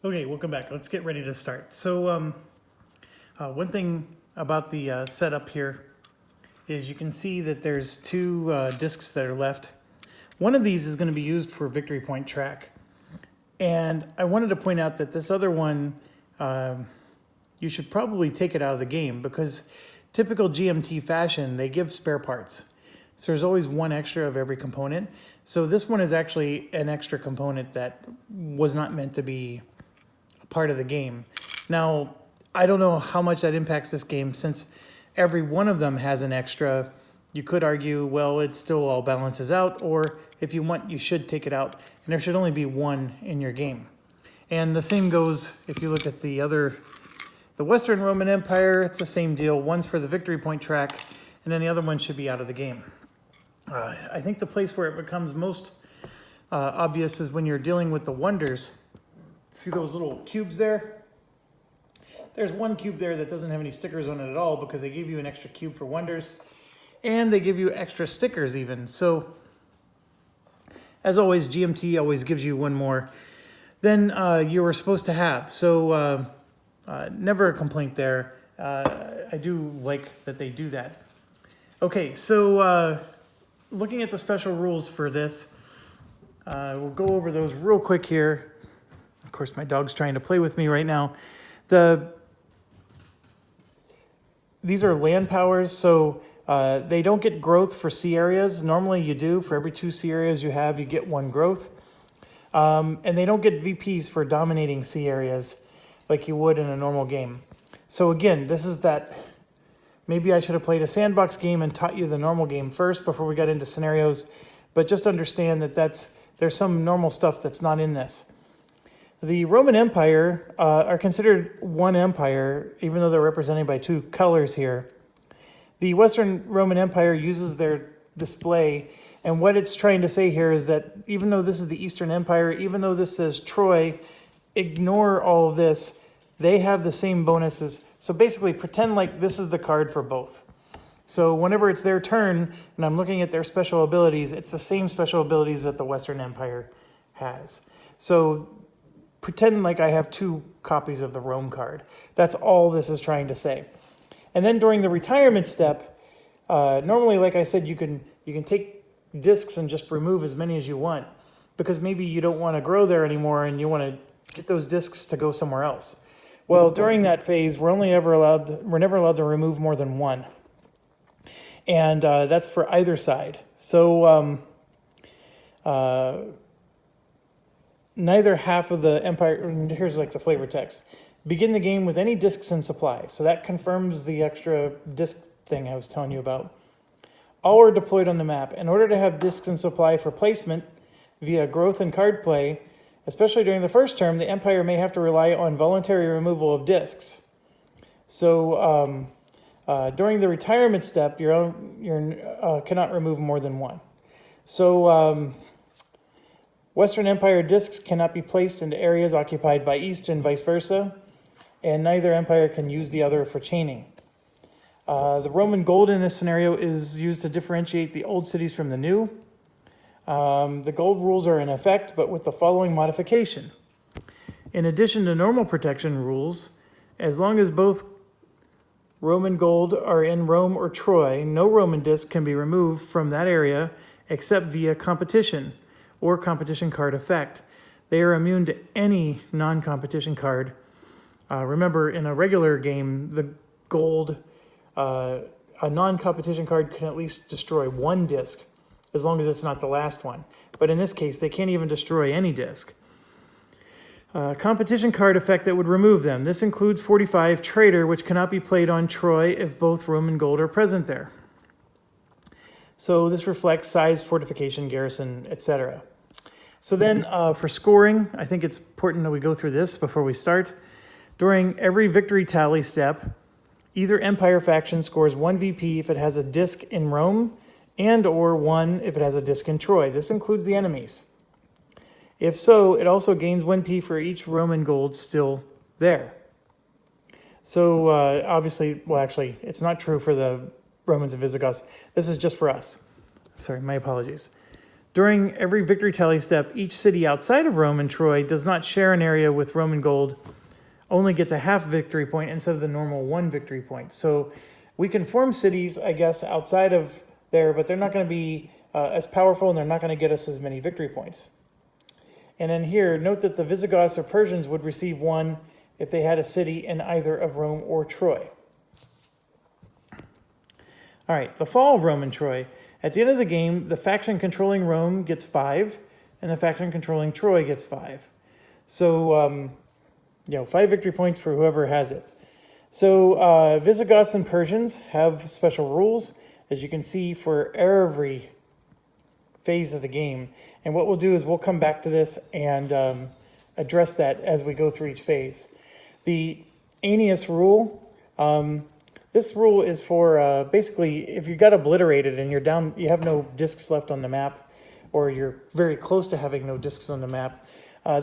Okay, welcome back. Let's get ready to start. So one thing about the setup here is you can see that there's two discs that are left. One of these is going to be used for victory point track. And I wanted to point out that this other one, you should probably take it out of the game because typical GMT fashion, they give spare parts. So there's always one extra of every component. So this one is actually an extra component that was not meant to be part of the game. Now, I don't know how much that impacts this game since every one of them has an extra. You could argue, well, it still all balances out, or if you want, you should take it out, and there should only be one in your game. And the same goes if you look at the Western Roman Empire, it's the same deal. One's for the victory point track, and then the other one should be out of the game. I think the place where it becomes most obvious is when you're dealing with the wonders. See those little cubes there? There's one cube there that doesn't have any stickers on it at all because they gave you an extra cube for wonders. And they give you extra stickers even. So, as always, GMT always gives you one more than you were supposed to have. So, never a complaint there. I do like that they do that. Okay, so looking at the special rules for this, we'll go over those real quick here. Of course, my dog's trying to play with me right now. These are land powers, so they don't get growth for sea areas. Normally you do. For every 2 sea areas you have, you get 1 growth. And they don't get VPs for dominating sea areas like you would in a normal game. So again, this is that, maybe I should have played a sandbox game and taught you the normal game first before we got into scenarios. But just understand that there's some normal stuff that's not in this. The Roman Empire are considered one empire, even though they're represented by 2 colors here. The Western Roman Empire uses their display, and what it's trying to say here is that even though this is the Eastern Empire, even though this says Troy, ignore all of this. They have the same bonuses. So basically, pretend like this is the card for both. So whenever it's their turn, and I'm looking at their special abilities, it's the same special abilities that the Western Empire has. So pretend like I have 2 copies of the Rome card. That's all this is trying to say. And then during the retirement step, normally, like I said, you can take discs and just remove as many as you want because maybe you don't want to grow there anymore and you want to get those discs to go somewhere else. Well, during that phase, we're never allowed to remove more than 1. And that's for either side. So neither half of the empire, here's like the flavor text. Begin the game with any discs in supply. So that confirms the extra disc thing I was telling you about. All are deployed on the map. In order to have discs in supply for placement via growth and card play, especially during the first term, the empire may have to rely on voluntary removal of discs. So during the retirement step, you cannot remove more than 1. So Western Empire discs cannot be placed into areas occupied by East and vice versa, and neither empire can use the other for chaining. The Roman gold in this scenario is used to differentiate the old cities from the new. The gold rules are in effect, but with the following modification. In addition to normal protection rules, as long as both Roman gold are in Rome or Troy, no Roman disc can be removed from that area except via competition or competition card effect. They are immune to any non-competition card. Remember, in a regular game, the gold, a non-competition card can at least destroy 1 disc, as long as it's not the last one. But in this case, they can't even destroy any disc. Competition card effect that would remove them. This includes 45 Traitor, which cannot be played on Troy if both Roman gold are present there. So this reflects size, fortification, garrison, etc. So then for scoring, I think it's important that we go through this before we start. During every victory tally step, either Empire faction scores 1 VP if it has a disc in Rome and or 1 if it has a disc in Troy. This includes the enemies. If so, it also gains 1 P for each Roman gold still there. So obviously, well actually, it's not true for the Romans and Visigoths. This is just for us. Sorry, my apologies. During every victory tally step, each city outside of Rome and Troy does not share an area with Roman gold, only gets a half victory point instead of the normal 1 victory point. So we can form cities, I guess, outside of there, but they're not going to be as powerful, and they're not going to get us as many victory points. And then here, note that the Visigoths or Persians would receive 1 if they had a city in either of Rome or Troy. All right, the fall of Rome and Troy. At the end of the game, the faction controlling Rome gets 5, and the faction controlling Troy gets 5. So, 5 victory points for whoever has it. So, Visigoths and Persians have special rules, as you can see, for every phase of the game. And what we'll do is we'll come back to this and address that as we go through each phase. The Aeneas rule, this rule is for basically if you got obliterated and you're down, you have no discs left on the map, or you're very close to having no discs on the map.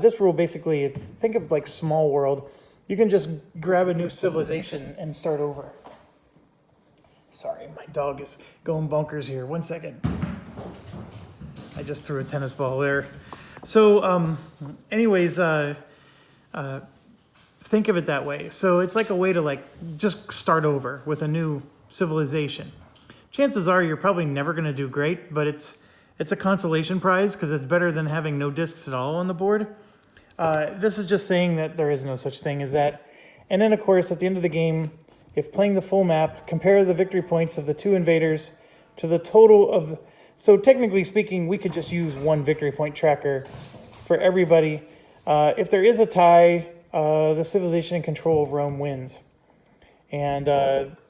This rule basically, think of like small world. You can just grab a new civilization and start over. Sorry, my dog is going bonkers here. 1 second. I just threw a tennis ball there. So anyways, think of it that way. So it's like a way to like just start over with a new civilization. Chances are you're probably never going to do great, but it's a consolation prize because it's better than having no discs at all on the board. This is just saying that there is no such thing as that. And then, of course, at the end of the game, if playing the full map, compare the victory points of the 2 invaders to the total of... So technically speaking, we could just use 1 victory point tracker for everybody. If there is a tie, the civilization in control of Rome wins. And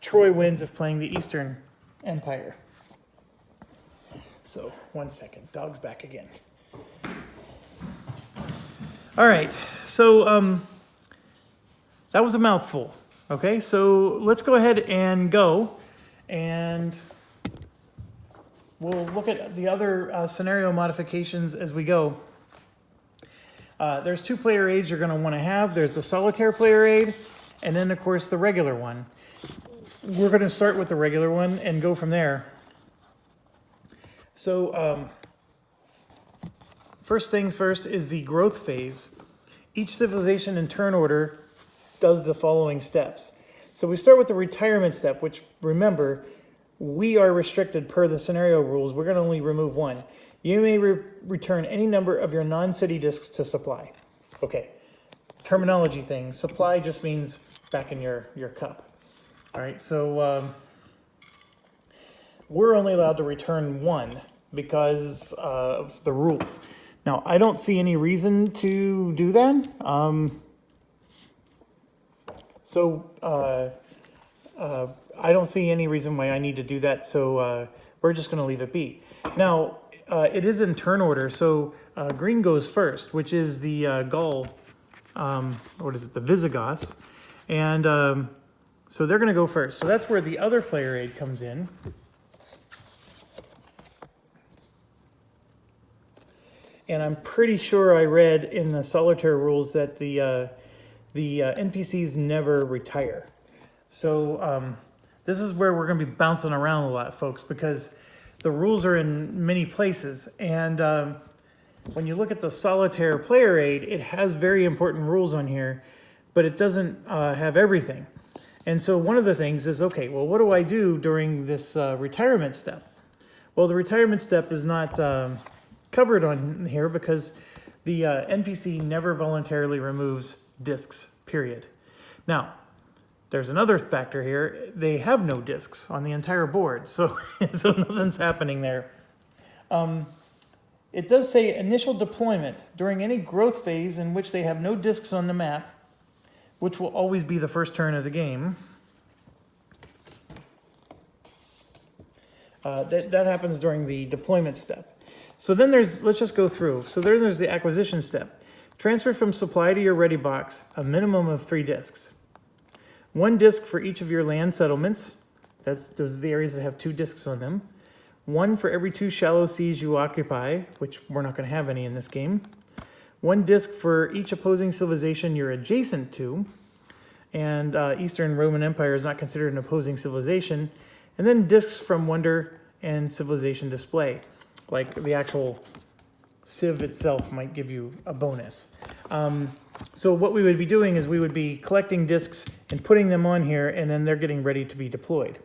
Troy wins if playing the Eastern Empire. So, 1 second. Dog's back again. All right. So, that was a mouthful. Okay, so let's go ahead and go. And we'll look at the other scenario modifications as we go. There's 2 player aids you're going to want to have. There's the solitaire player aid, and then, of course, the regular one. We're going to start with the regular one and go from there. So, first things first is the growth phase. Each civilization in turn order does the following steps. So we start with the retirement step, which, remember, we are restricted per the scenario rules. We're going to only remove 1. You may return any number of your non-city discs to supply. Okay, terminology thing. Supply just means back in your cup. All right, so we're only allowed to return 1 because of the rules. Now, I don't see any reason to do that. I don't see any reason why I need to do that, so we're just going to leave it be. Now, it is in turn order, so green goes first, which is the Gaul, the Visigoths, and so they're going to go first. So that's where the other player aid comes in. And I'm pretty sure I read in the solitaire rules that the NPCs never retire. So this is where we're going to be bouncing around a lot, folks, because the rules are in many places. And when you look at the solitaire player aid, it has very important rules on here, but it doesn't have everything. And so one of the things is, okay, well, what do I do during this retirement step? Well, the retirement step is not covered on here because the NPC never voluntarily removes discs, period. Now, there's another factor here. They have no discs on the entire board, so nothing's happening there. It does say initial deployment during any growth phase in which they have no discs on the map, which will always be the first turn of the game. That happens during the deployment step. So then let's just go through. So there's the acquisition step. Transfer from supply to your ready box a minimum of 3 discs. 1 disc for each of your land settlements. Those are the areas that have 2 discs on them. 1 for every 2 shallow seas you occupy, which we're not going to have any in this game. 1 disc for each opposing civilization you're adjacent to. And Eastern Roman Empire is not considered an opposing civilization. And then discs from Wonder and Civilization Display, like the actual Civ itself might give you a bonus. So what we would be doing is we would be collecting discs and putting them on here, and then they're getting ready to be deployed.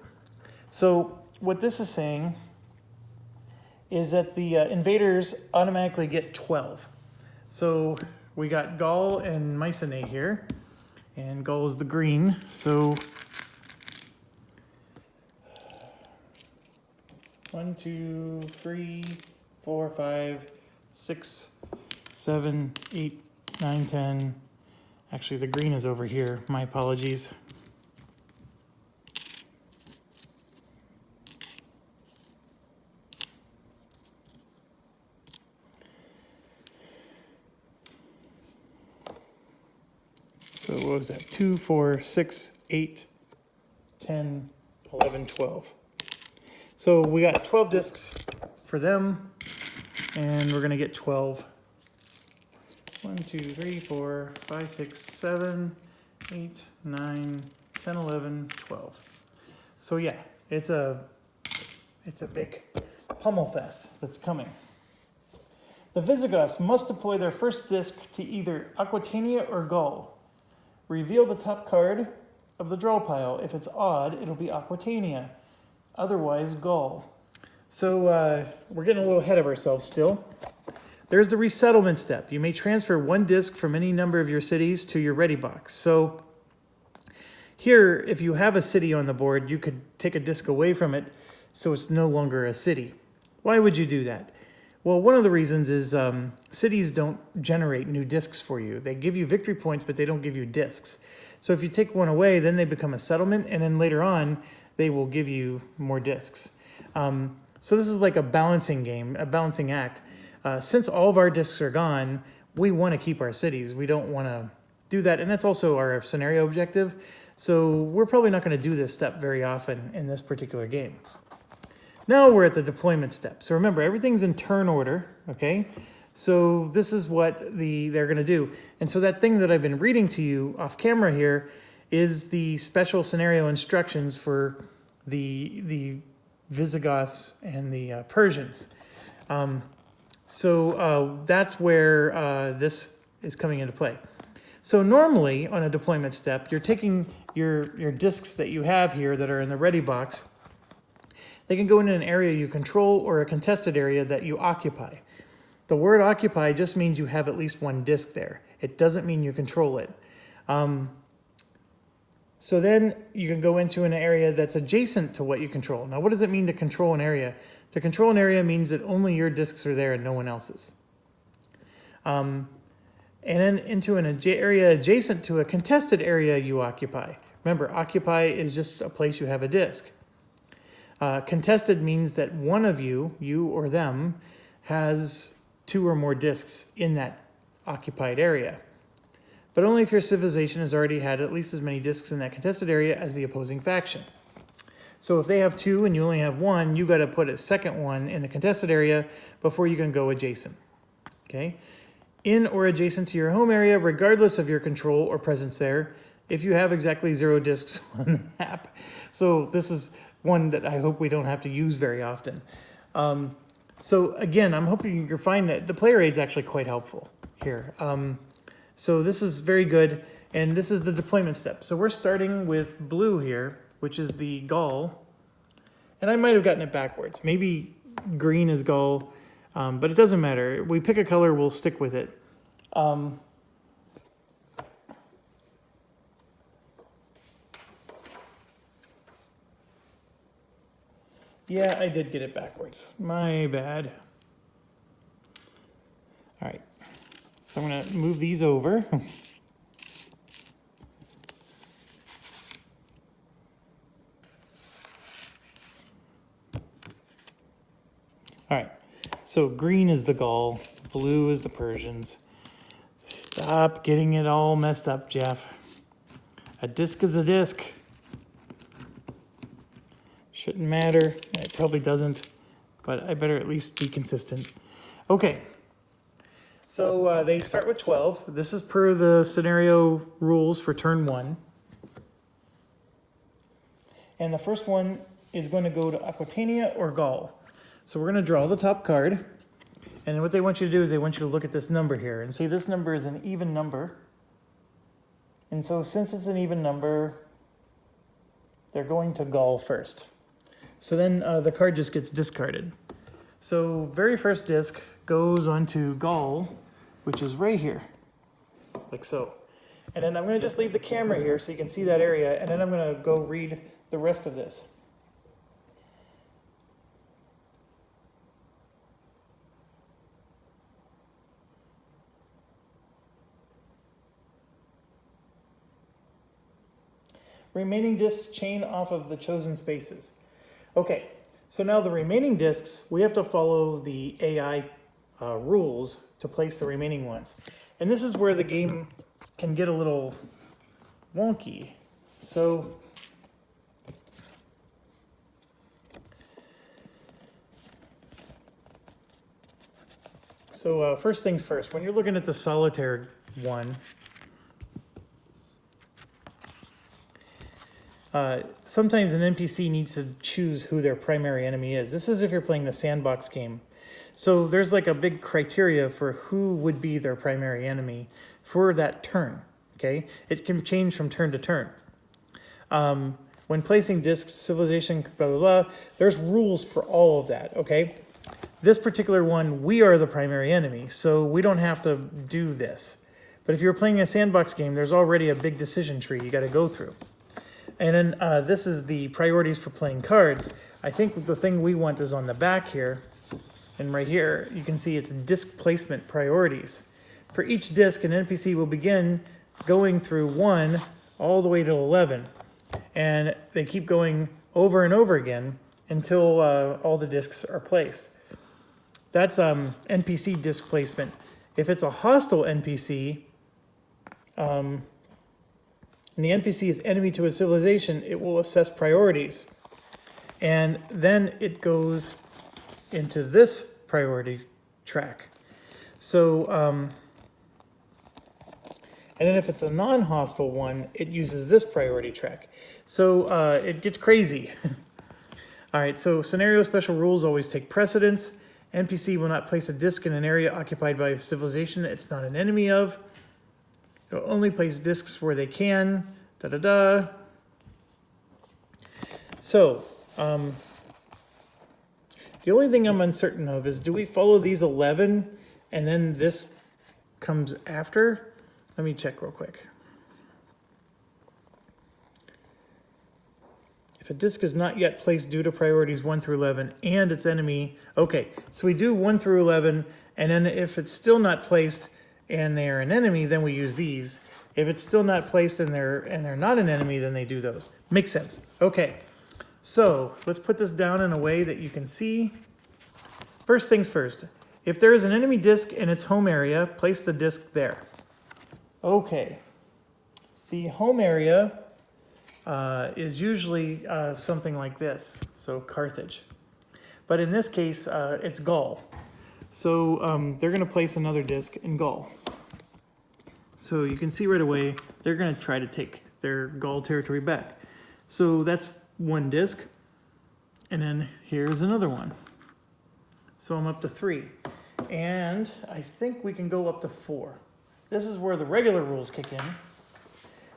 So what this is saying is that the invaders automatically get 12. So we got Gaul and Mycenae here, and Gaul is the green. So 1, 2, 3, 4, 5, 6, 7, 8, 9, 10. Actually, the green is over here. My apologies. So what was that? 2, 4, 6, 8, 10, 11, 12. So we got 12 discs for them, and we're going to get 12. 1, 2, 3, 4, 5, 6, 7, 8, 9, 10, 11, 12. So yeah, it's a big pummel fest that's coming. The Visigoths must deploy their first disc to either Aquitania or Gaul. Reveal the top card of the draw pile. If it's odd, it'll be Aquitania. Otherwise, Gaul. So we're getting a little ahead of ourselves still. There's the resettlement step. You may transfer one disc from any number of your cities to your ready box. So here, if you have a city on the board, you could take a disc away from it so it's no longer a city. Why would you do that? Well, one of the reasons is cities don't generate new discs for you. They give you victory points, but they don't give you discs. So if you take one away, then they become a settlement, and then later on, they will give you more discs. So this is like a balancing game, a balancing act. Since all of our discs are gone, we want to keep our cities. We don't want to do that, and that's also our scenario objective. So we're probably not going to do this step very often in this particular game. Now we're at the deployment step. So remember, everything's in turn order, okay? So this is what they're going to do. And so that thing that I've been reading to you off camera here is the special scenario instructions for the Visigoths and the Persians. So that's where this is coming into play. So normally on a deployment step, you're taking your discs that you have here that are in the ready box. They can go into an area you control or a contested area that you occupy. The word occupy just means you have at least one disc there. It doesn't mean you control it. So then you can go into an area that's adjacent to what you control. Now, what does it mean to control an area? To control an area means that only your discs are there and no one else's. And then into an area adjacent to a contested area you occupy. Remember, occupy is just a place you have a disc. Contested means that one of you or them, has 2 or more discs in that occupied area. But only if your civilization has already had at least as many discs in that contested area as the opposing faction. So if they have 2 and you only have 1, you got to put a second one in the contested area before you can go adjacent. Okay? In or adjacent to your home area, regardless of your control or presence there, if you have exactly 0 discs on the map. So this is one that I hope we don't have to use very often. So again, I'm hoping you can find that the player aid's actually quite helpful here. So this is very good, and this is the deployment step. So we're starting with blue here, which is the Gaul, and I might have gotten it backwards. Maybe green is Gaul, but it doesn't matter. We pick a color, we'll stick with it. Yeah, I did get it backwards. My bad. All right, so I'm gonna move these over. All right, so green is the Gaul, blue is the Persians. Stop getting it all messed up, Jeff. A disc is a disc. Shouldn't matter. It probably doesn't, but I better at least be consistent. Okay, so they start with 12. This is per the scenario rules for turn 1. And the first one is going to go to Aquitania or Gaul. So we're going to draw the top card, And what they want you to do is they want you to look at this number here and see this number is an even number. And so since it's an even number, they're going to gall first. So then the card just gets discarded. So very first disc goes onto gall, which is right here, like so. And then I'm going to just leave the camera here so you can see that area, and then I'm going to go read the rest of this. Remaining discs chain off of the chosen spaces. Okay, so now the remaining discs, we have to follow the AI rules to place the remaining ones. And this is where the game can get a little wonky. So first things first, when you're looking at the solitaire one, sometimes an NPC needs to choose who their primary enemy is. This is if you're playing the sandbox game. So there's like a big criteria for who would be their primary enemy for that turn, okay? It can change from turn to turn. When placing discs, civilization, blah, blah, blah, there's rules for all of that, okay? This particular one, we are the primary enemy, so we don't have to do this. But if you're playing a sandbox game, there's already a big decision tree you got to go through. And then this is the priorities for playing cards. I think the thing we want is on the back here. And right here, you can see it's disc placement priorities. For each disc, an NPC will begin going through 1 all the way to 11. And they keep going over and over again until all the discs are placed. That's NPC disc placement. If it's a hostile NPC, and the NPC is enemy to a civilization, it will assess priorities. And then it goes into this priority track. So, and then if it's a non-hostile one, it uses this priority track. So it gets crazy. All right, so scenario special rules always take precedence. NPC will not place a disc in an area occupied by a civilization it's not an enemy of. It'll only place discs where they can, da-da-da. So, the only thing I'm uncertain of is, do we follow these 11 and then this comes after? Let me check real quick. If a disc is not yet placed due to priorities 1 through 11 and its enemy, okay, so we do 1 through 11, and then if it's still not placed and they're an enemy, then we use these. If it's still not placed and they're not an enemy, then they do those. Makes sense. Okay, so let's put this down in a way that you can see. First things first, if there is an enemy disc in its home area, place the disc there. Okay, the home area is usually something like this, so Carthage. But in this case, it's Gaul. So they're going to place another disc in Gaul. So you can see right away, they're going to try to take their Gaul territory back. So that's 1 disc, and then here's another one. So I'm up to 3. And I think we can go up to 4. This is where the regular rules kick in,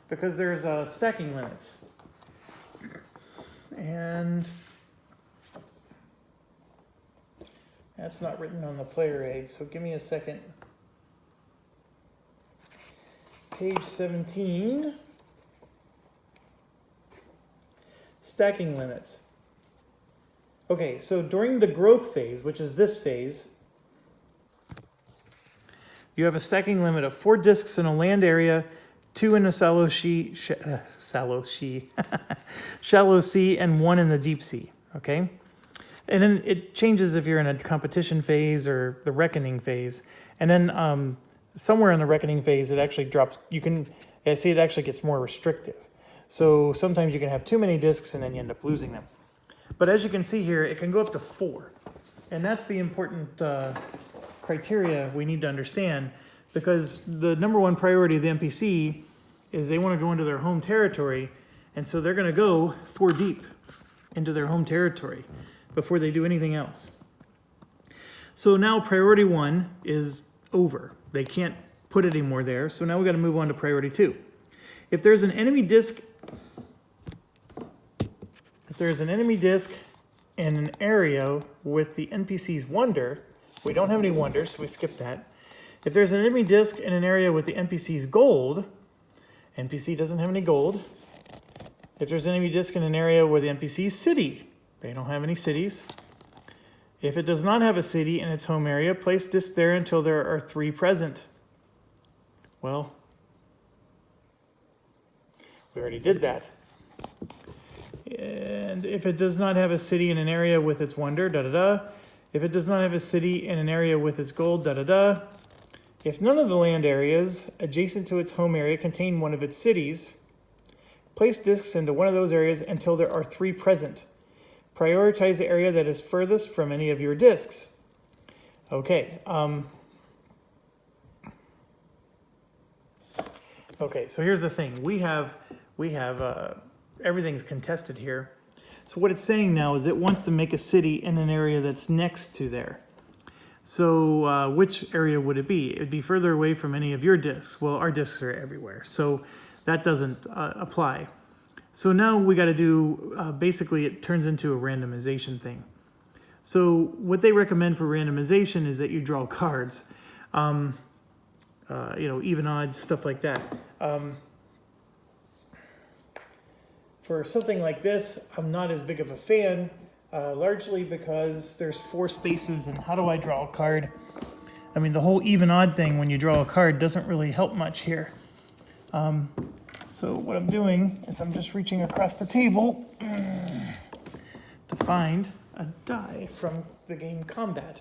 because there's stacking limits. And that's not written on the player aid, so give me a second. Page 17. Stacking limits. Okay, so during the growth phase, which is this phase, you have a stacking limit of 4 discs in a land area, 2 in a shallow sea, and 1 in the deep sea, okay? And then it changes if you're in a competition phase or the reckoning phase. And then somewhere in the reckoning phase, it actually drops. I see it actually gets more restrictive. So sometimes you can have too many discs and then you end up losing them. But as you can see here, it can go up to 4. And that's the important criteria we need to understand, because the number 1 priority of the NPC is they want to go into their home territory, and so they're going to go 4 deep into their home territory before they do anything else. So now priority 1 is over. They can't put it anymore there. So now we got to move on to priority 2. If there's an enemy disk in an area with the NPC's wonder, we don't have any wonders, so we skip that. If there's an enemy disk in an area with the NPC's gold, NPC doesn't have any gold. If there's an enemy disk in an area with the NPC's city, they don't have any cities. If it does not have a city in its home area, place disks there until there are 3 present. Well, we already did that. And if it does not have a city in an area with its wonder, da-da-da. If it does not have a city in an area with its gold, da-da-da. If none of the land areas adjacent to its home area contain one of its cities, place disks into one of those areas until there are 3 present. Prioritize the area that is furthest from any of your disks. Okay. Okay, so here's the thing. We have everything's contested here. So what it's saying now is it wants to make a city in an area that's next to there. So which area would it be? It'd be further away from any of your disks. Well, our disks are everywhere, so that doesn't apply. So now we got to do, basically it turns into a randomization thing. So what they recommend for randomization is that you draw cards, even odds, stuff like that. For something like this, I'm not as big of a fan, largely because there's 4 spaces, and how do I draw a card? I mean, the whole even odd thing when you draw a card doesn't really help much here. So what I'm doing is I'm just reaching across the table to find a die from the game Combat.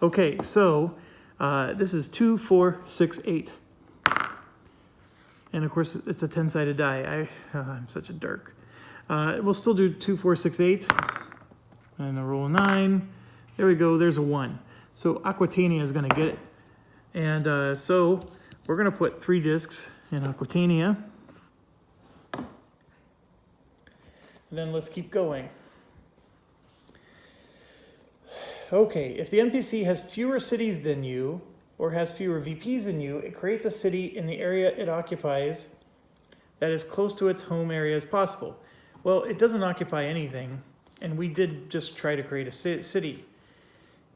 Okay, so this is 2, 4, 6, 8. And of course, it's a 10-sided die. I'm such a dirk. We'll still do 2, 4, 6, 8. And a roll of 9. There we go, there's a 1. So Aquitania is going to get it. And so we're going to put 3 discs in Aquitania. And then let's keep going. Okay, if the NPC has fewer cities than you, or has fewer VPs than you, it creates a city in the area it occupies that is close to its home area as possible. Well, it doesn't occupy anything, and we did just try to create a city.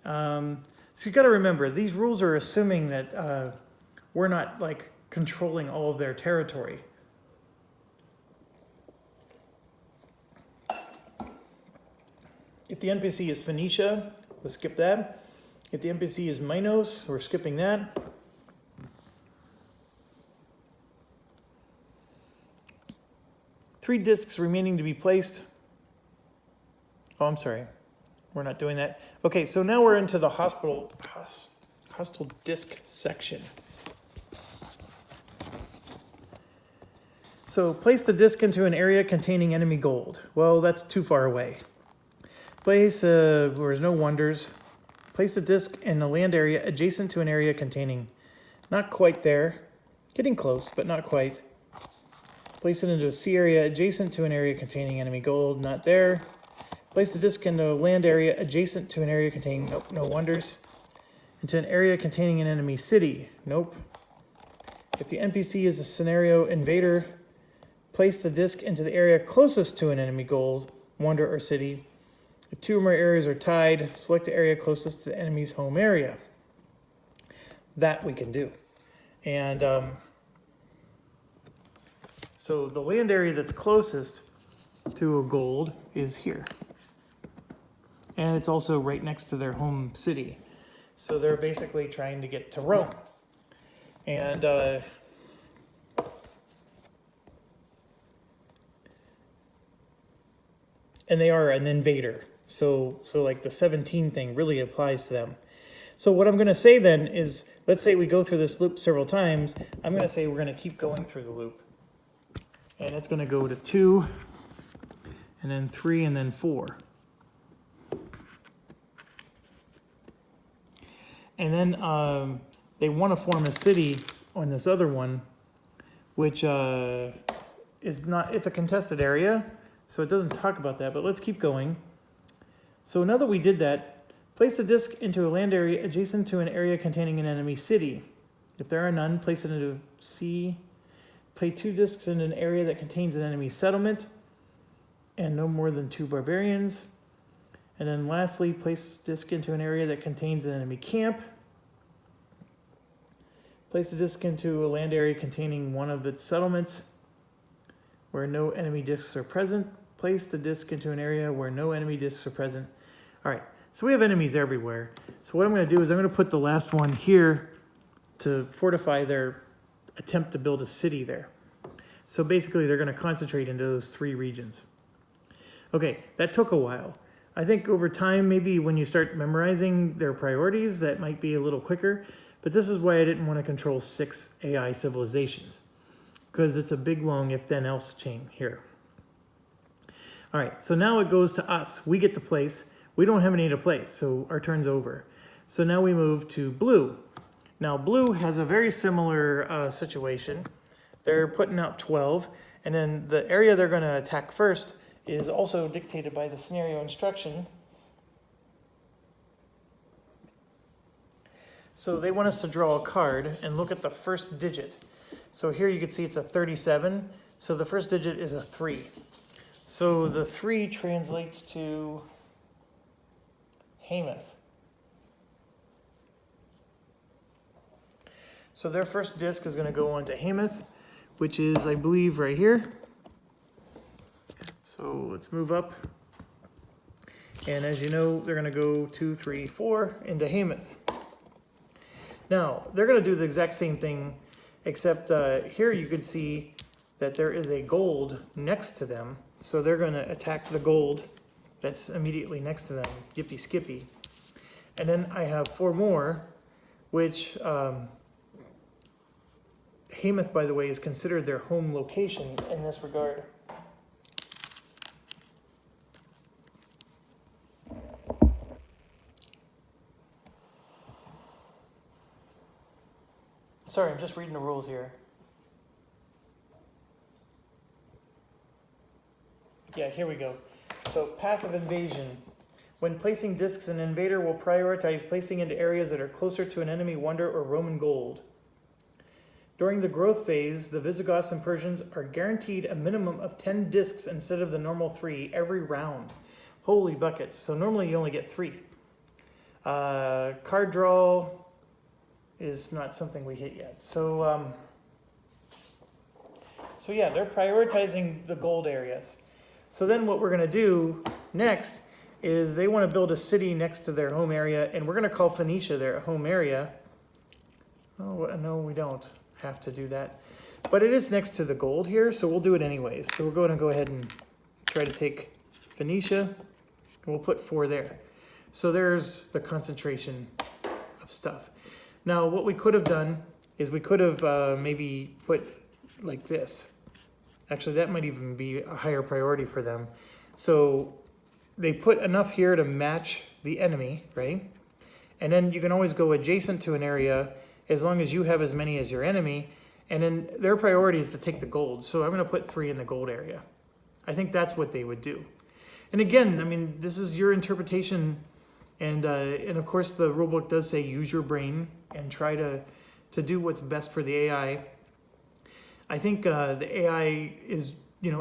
So you got to remember, these rules are assuming that we're not like controlling all of their territory. If the NPC is Phoenicia, we'll skip that. If the NPC is Minos, we're skipping that. Three discs remaining to be placed. Oh, I'm sorry. We're not doing that. Okay, so now we're into the hostile disk section. So place the disk into an area containing enemy gold. Well, that's too far away. Place, there's no wonders. Place the disk in the land area adjacent to an area containing, not quite there, getting close, but not quite. Place it into a sea area adjacent to an area containing enemy gold, not there. Place the disk into a land area adjacent to an area containing, nope, no wonders. Into an area containing an enemy city, nope. If the NPC is a scenario invader, place the disk into the area closest to an enemy gold, wonder, or city. If 2 or more areas are tied, select the area closest to the enemy's home area. That we can do. And so the land area that's closest to a gold is here. And it's also right next to their home city. So they're basically trying to get to Rome. And they are an invader. So like the 17 thing really applies to them. So what I'm going to say then is, let's say we go through this loop several times. I'm going to say we're going to keep going through the loop. And it's going to go to 2, and then 3, and then 4. And then they want to form a city on this other one, which is not, it's a contested area, so it doesn't talk about that, but let's keep going. So now that we did that, Place the disc into a land area adjacent to an area containing an enemy city. If there are none, place it into C. Play 2 discs in an area that contains an enemy settlement and no more than 2 barbarians. And then lastly, place disc into an area that contains an enemy camp. Place the disc into a land area containing one of its settlements where no enemy discs are present. Place the disc into an area where no enemy discs are present. All right, so we have enemies everywhere. So what I'm going to do is I'm going to put the last one here to fortify their attempt to build a city there. So basically they're going to concentrate into those 3 regions. Okay, that took a while. I think over time, maybe when you start memorizing their priorities, that might be a little quicker. But this is why I didn't want to control 6 AI civilizations, because it's a big, long if-then-else chain here. All right, so now it goes to us. We get to place. We don't have any to place, so our turn's over. So now we move to blue. Now, blue has a very similar situation. They're putting out 12, and then the area they're going to attack first is also dictated by the scenario instruction. So they want us to draw a card and look at the first digit. So here you can see it's a 37, so the first digit is a 3. So the 3 translates to Hamath. So their first disc is going to go on to Hamath, which is, I believe, right here. So let's move up. And as you know, they're going to go 2, 3, 4 into Hamath. Now, they're going to do the exact same thing, except here you can see that there is a gold next to them. So they're going to attack the gold that's immediately next to them, yippee skippy. And then I have 4 more, which Hamath, by the way, is considered their home location in this regard. Sorry, I'm just reading the rules here. Yeah, here we go. So, path of invasion. When placing discs, an invader will prioritize placing into areas that are closer to an enemy wonder or Roman gold. During the growth phase, the Visigoths and Persians are guaranteed a minimum of 10 discs instead of the normal 3 every round. Holy buckets. So normally you only get 3. Card draw is not something we hit yet. So yeah, they're prioritizing the gold areas. So then what we're going to do next is they want to build a city next to their home area, and we're going to call Phoenicia their home area. Oh, no, we don't have to do that. But it is next to the gold here, so we'll do it anyways. So we're going to go ahead and try to take Phoenicia, and we'll put 4 there. So there's the concentration of stuff. Now, what we could have done is we could have maybe put like this. Actually, that might even be a higher priority for them. So they put enough here to match the enemy, right? And then you can always go adjacent to an area as long as you have as many as your enemy. And then their priority is to take the gold. So I'm going to put 3 in the gold area. I think that's what they would do. And again, I mean, this is your interpretation. And of course, the rulebook does say use your brain and try to do what's best for the AI. I think the AI is,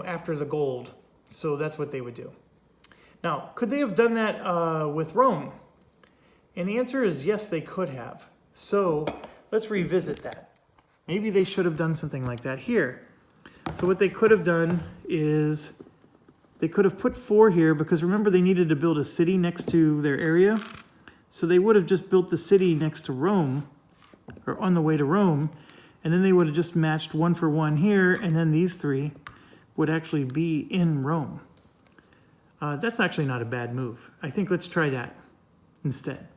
after the gold. So that's what they would do. Now, could they have done that with Rome? And the answer is yes, they could have. So let's revisit that. Maybe they should have done something like that here. So what they could have done is they could have put 4 here because remember they needed to build a city next to their area. So they would have just built the city next to Rome or on the way to Rome. And then they would have just matched 1 for 1 here. And then these 3 would actually be in Rome. That's actually not a bad move. I think let's try that instead.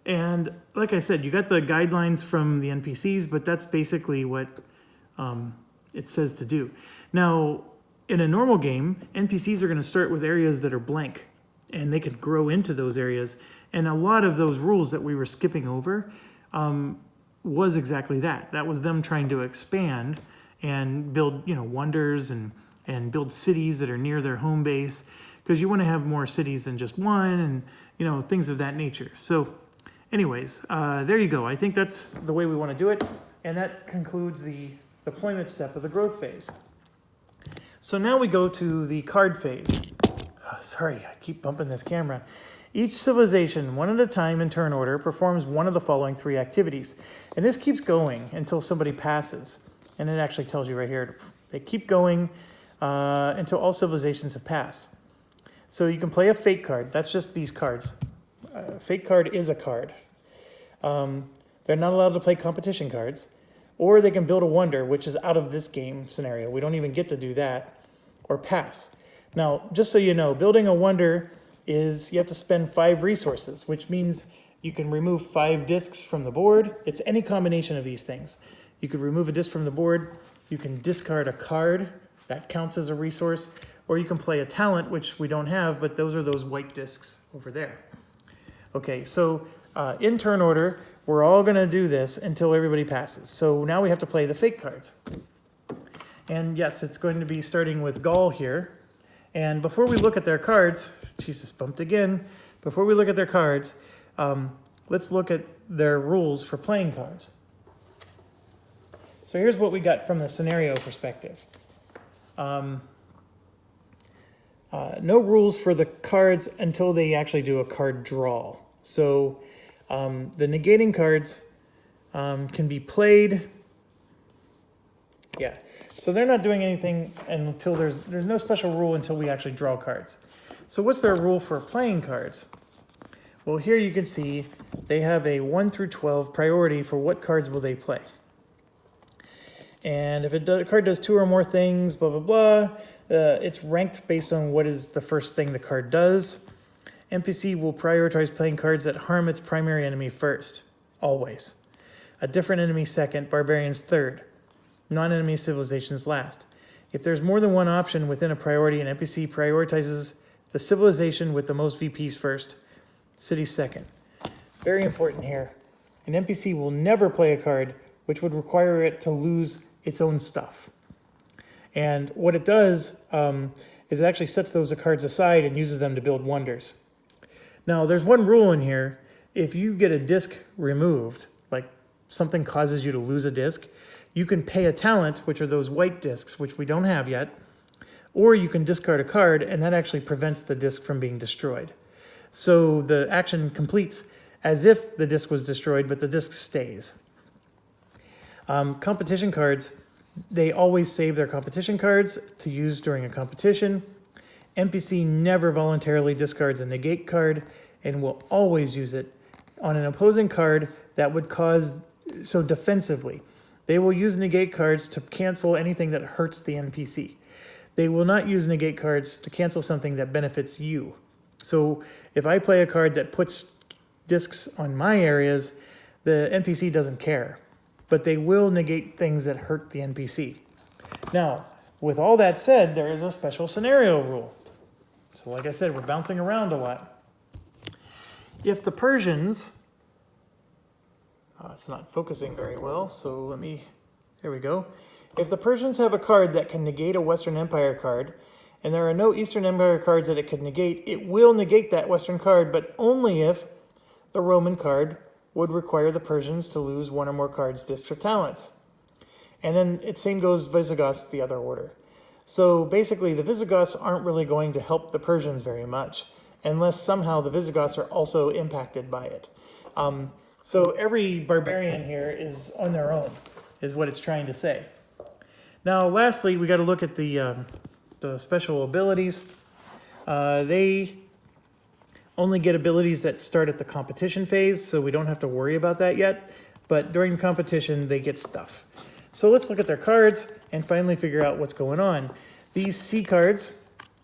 And like I said, you got the guidelines from the NPCs, but that's basically what it says to do. Now, in a normal game, NPCs are going to start with areas that are blank, and they can grow into those areas. And a lot of those rules that we were skipping over was exactly that. That was them trying to expand and build, wonders and build cities that are near their home base, because you want to have more cities than just one, you know, things of that nature. So anyways, there you go. I think that's the way we want to do it. And that concludes the deployment step of the growth phase. So now we go to the card phase. Oh, sorry, I keep bumping this camera. Each civilization, one at a time in turn order, performs one of the following 3 activities. And this keeps going until somebody passes. And it actually tells you right here, they keep going until all civilizations have passed. So you can play a fate card. That's just these cards. Fate card is a card. They're not allowed to play competition cards. Or they can build a wonder, which is out of this game scenario. We don't even get to do that. Or pass. Now, just so you know, building a wonder is you have to spend 5 resources, which means you can remove 5 discs from the board. It's any combination of these things. You could remove a disc from the board. You can discard a card. That counts as a resource. Or you can play a talent, which we don't have, but those are those white discs over there. Okay, so in turn order, we're all going to do this until everybody passes. So now we have to play the fate cards. And yes, it's going to be starting with Gaul here. And before we look at their cards, Jesus, bumped again. Before we look at their cards, let's look at their rules for playing cards. So here's what we got from the scenario perspective. No rules for the cards until they actually do a card draw. So the negating cards can be played. Yeah, so they're not doing anything until there's no special rule until we actually draw cards. So what's their rule for playing cards? Well, here you can see they have a 1 through 12 priority for what cards will they play. And if a card does 2 or more things, blah, blah, blah, it's ranked based on what is the first thing the card does. NPC will prioritize playing cards that harm its primary enemy first, always. A different enemy second, barbarians third. Non-enemy civilizations last. If there's more than one option within a priority, an NPC prioritizes the civilization with the most VPs first, city second. Very important here. An NPC will never play a card which would require it to lose its own stuff. And what it does is it actually sets those cards aside and uses them to build wonders. Now, there's one rule in here. If you get a disc removed, like something causes you to lose a disc, you can pay a talent, which are those white discs, which we don't have yet, or you can discard a card, and that actually prevents the disc from being destroyed. So the action completes as if the disc was destroyed, but the disc stays. Competition cards, they always save their competition cards to use during a competition. NPC never voluntarily discards a negate card and will always use it on an opposing card that would cause, so defensively. They will use negate cards to cancel anything that hurts the NPC. They will not use negate cards to cancel something that benefits you. So if I play a card that puts discs on my areas, the NPC doesn't care. But they will negate things that hurt the NPC. Now, with all that said, there is a special scenario rule. So like I said, we're bouncing around a lot. If the Persians, it's not focusing very well, so there we go. If the Persians have a card that can negate a Western Empire card, and there are no Eastern Empire cards that it could negate, it will negate that Western card, but only if the Roman card would require the Persians to lose 1 or more cards, discs, or talents. And then it same goes Visigoths the other order. So basically the Visigoths aren't really going to help the Persians very much unless somehow the Visigoths are also impacted by it. So every barbarian here is on their own, is what it's trying to say. Now lastly, we got to look at the special abilities. They only get abilities that start at the competition phase, so we don't have to worry about that yet. But during competition, they get stuff. So let's look at their cards and finally figure out what's going on. These C cards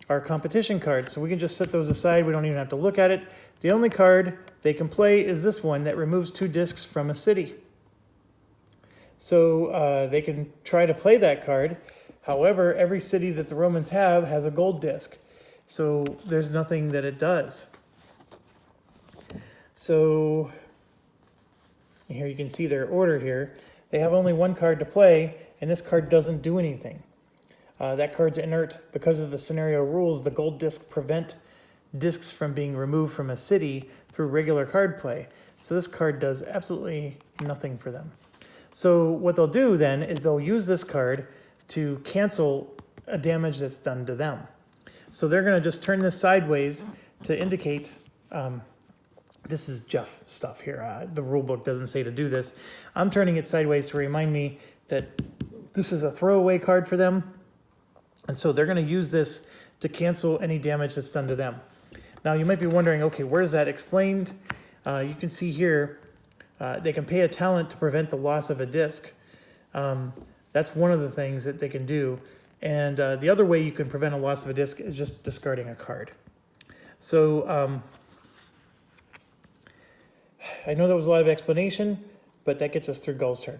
are competition cards, so we can just set those aside. We don't even have to look at it. The only card they can play is this one that removes 2 discs from a city. So they can try to play that card. However, every city that the Romans have has a gold disc. So there's nothing that it does. So here you can see their order here. They have only 1 card to play, and this card doesn't do anything. That card's inert. Because of the scenario rules, the gold disc prevent discs from being removed from a city through regular card play. So this card does absolutely nothing for them. So what they'll do then is they'll use this card to cancel a damage that's done to them. So they're going to just turn this sideways to indicate, this is Jeff stuff here. The rule book doesn't say to do this. I'm turning it sideways to remind me that this is a throwaway card for them. And so they're going to use this to cancel any damage that's done to them. Now you might be wondering, okay, where's that explained? You can see here, they can pay a talent to prevent the loss of a disc. That's one of the things that they can do. And the other way you can prevent a loss of a disc is just discarding a card. So I know that was a lot of explanation, but that gets us through Gull's turn.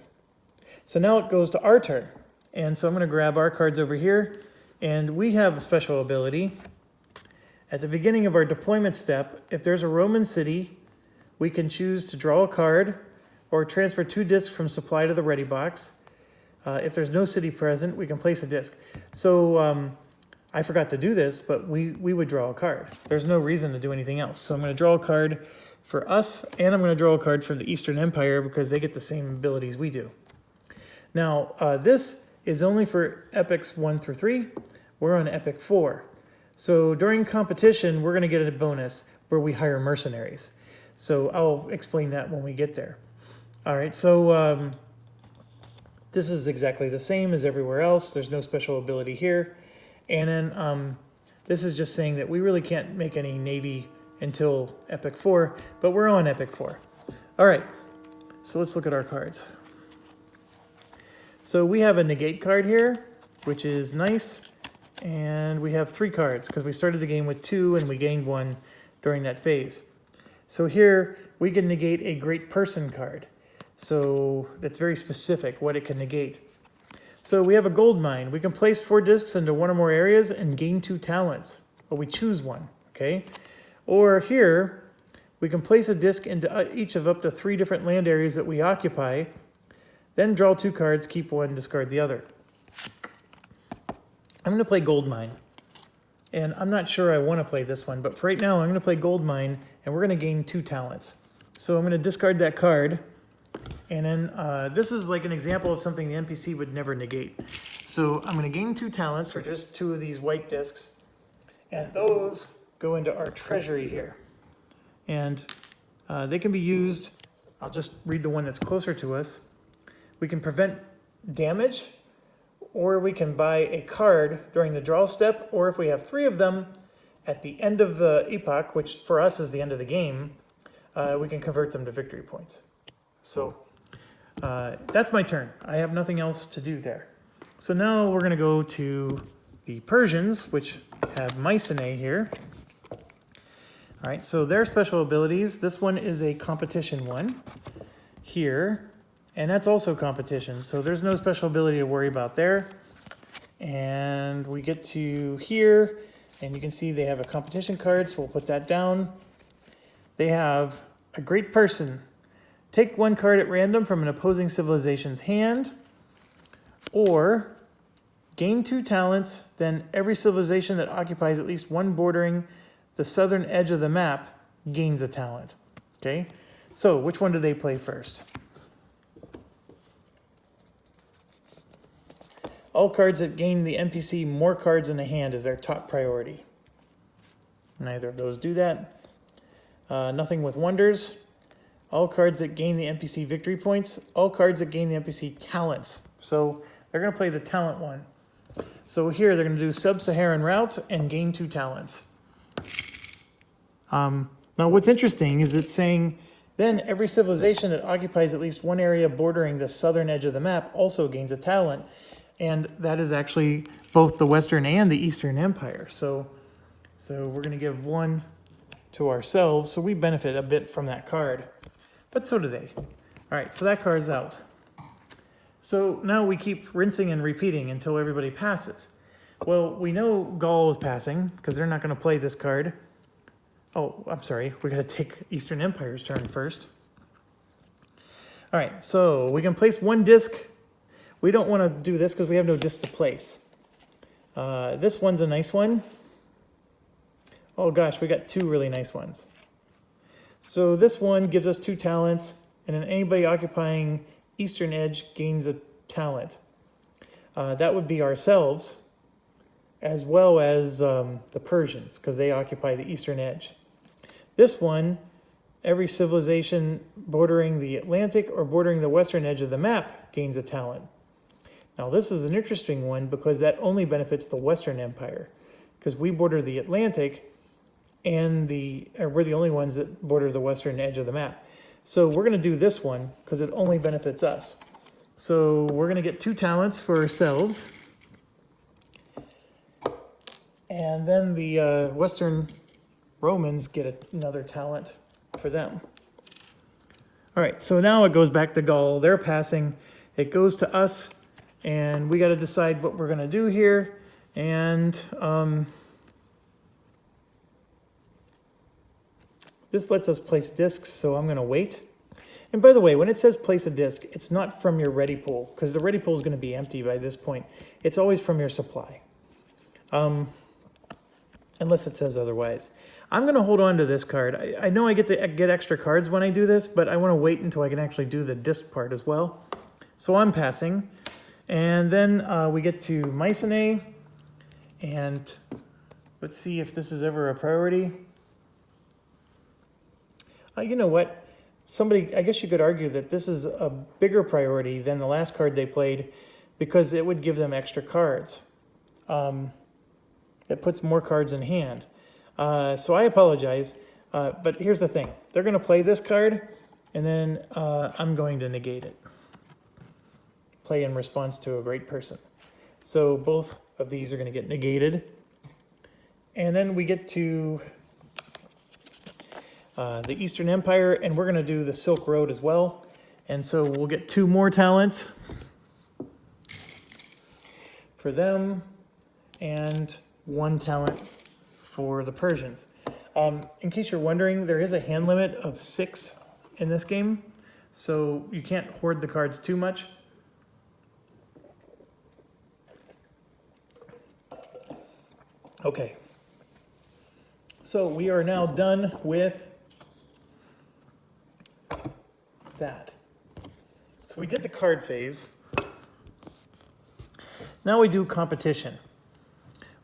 So now it goes to our turn. And so I'm going to grab our cards over here. And we have a special ability. At the beginning of our deployment step, if there's a Roman city, we can choose to draw a card or transfer 2 discs from supply to the ready box. If there's no city present, we can place a disc. So I forgot to do this, but we would draw a card. There's no reason to do anything else. So I'm going to draw a card for us, and I'm going to draw a card for the Eastern Empire because they get the same abilities we do. Now, this is only for epics 1 through 3. We're on epic 4. So during competition, we're going to get a bonus where we hire mercenaries. So I'll explain that when we get there. All right, so this is exactly the same as everywhere else. There's no special ability here. And then this is just saying that we really can't make any navy until epic 4, but we're on epic 4. All right, so let's look at our cards. So we have a negate card here, which is nice. And we have 3 cards because we started the game with 2 and we gained 1 during that phase. So here we can negate a great person card. So that's very specific what it can negate. So we have a gold mine. We can place 4 discs into 1 or more areas and gain 2 talents. But we choose 1, okay? Or here we can place a disc into each of up to 3 different land areas that we occupy, then draw 2 cards, keep 1, discard the other. I'm going to play Gold Mine, and I'm not sure I want to play this one, but for right now I'm going to play Gold Mine, and we're going to gain 2 talents. So I'm going to discard that card, and then this is like an example of something the NPC would never negate. So I'm going to gain 2 talents for just 2 of these white discs, and those go into our treasury here. And they can be used, I'll just read the one that's closer to us. We can prevent damage, or we can buy a card during the draw step, or if we have 3 of them at the end of the epoch, which for us is the end of the game, we can convert them to victory points. So that's my turn. I have nothing else to do there. So now we're going to go to the Persians, which have Mycenae here. All right, so their special abilities, this one is a competition one here. And that's also competition, so there's no special ability to worry about there. And we get to here, and you can see they have a competition card, so we'll put that down. They have a great person. Take 1 card at random from an opposing civilization's hand, or gain 2 talents, then every civilization that occupies at least 1 bordering the southern edge of the map gains a talent. Okay, so which one do they play first? All cards that gain the NPC more cards in the hand is their top priority. Neither of those do that. Nothing with wonders. All cards that gain the NPC victory points. All cards that gain the NPC talents. So they're going to play the talent one. So here they're going to do Sub-Saharan Route and gain 2 talents. Now what's interesting is it's saying then every civilization that occupies at least 1 area bordering the southern edge of the map also gains a talent. And that is actually both the Western and the Eastern Empire. So we're going to give 1 to ourselves. So we benefit a bit from that card. But so do they. All right, so that card's out. So now we keep rinsing and repeating until everybody passes. Well, we know Gaul is passing because they're not going to play this card. Oh, I'm sorry. We got to take Eastern Empire's turn first. All right, so we can place 1 disc. We don't want to do this because we have no disc to place. This one's a nice one. Oh gosh, we got two really nice ones. So this one gives us 2 talents, and then anybody occupying eastern edge gains a talent. That would be ourselves, as well as the Persians, because they occupy the eastern edge. This one, every civilization bordering the Atlantic or bordering the western edge of the map gains a talent. Now this is an interesting one because that only benefits the Western Empire, because we border the Atlantic, and we're the only ones that border the western edge of the map. So we're going to do this one because it only benefits us. So we're going to get 2 talents for ourselves. And then the Western Romans get another talent for them. All right, so now it goes back to Gaul. They're passing. It goes to us, and we got to decide what we're going to do here. And this lets us place discs, so I'm going to wait. And by the way, when it says place a disc, it's not from your ready pool, because the ready pool is going to be empty by this point. It's always from your supply, unless it says otherwise. I'm going to hold on to this card. I know I get to get extra cards when I do this, but I want to wait until I can actually do the disc part as well. So I'm passing. And then we get to Mycenae, and let's see if this is ever a priority. You know what? I guess you could argue that this is a bigger priority than the last card they played because it would give them extra cards. It puts more cards in hand. So I apologize, but here's the thing. They're going to play this card, and then I'm going to negate it. Play in response to a great person. So both of these are going to get negated. And then we get to the Eastern Empire, and we're going to do the Silk Road as well. And so we'll get 2 more talents for them and 1 talent for the Persians. In case you're wondering, there is a hand limit of 6 in this game, so you can't hoard the cards too much. Okay, so we are now done with that. So we did the card phase. Now we do competition.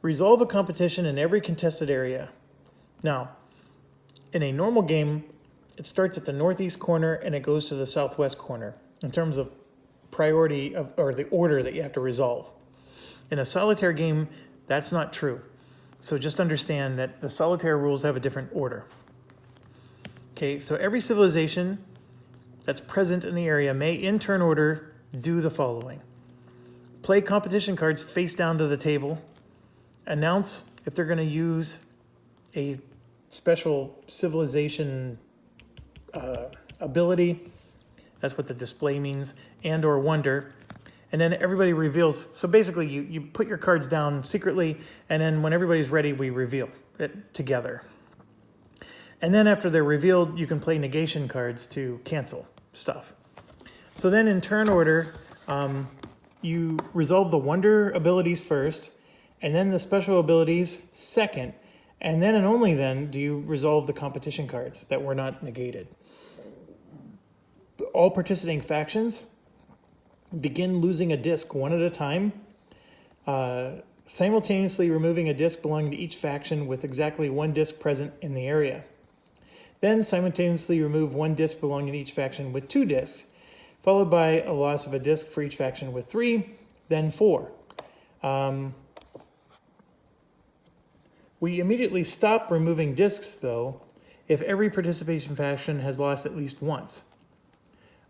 Resolve a competition in every contested area. Now, in a normal game, it starts at the northeast corner and it goes to the southwest corner in terms of priority or the order that you have to resolve. In a solitaire game, that's not true. So just understand that the solitaire rules have a different order. Okay, so every civilization that's present in the area may, in turn order, do the following. Play competition cards face down to the table. Announce if they're going to use a special civilization ability. That's what the display means, and or wonder. And then everybody reveals. So basically, you put your cards down secretly, and then when everybody's ready, we reveal it together. And then after they're revealed, you can play negation cards to cancel stuff. So then in turn order, you resolve the wonder abilities first, and then the special abilities second, and then and only then do you resolve the competition cards that were not negated. All participating factions begin losing a disc one at a time, simultaneously removing a disc belonging to each faction with exactly 1 disc present in the area. Then simultaneously remove 1 disc belonging to each faction with 2 discs, followed by a loss of a disc for each faction with 3, then 4. We immediately stop removing discs, though, if every participation faction has lost at least once.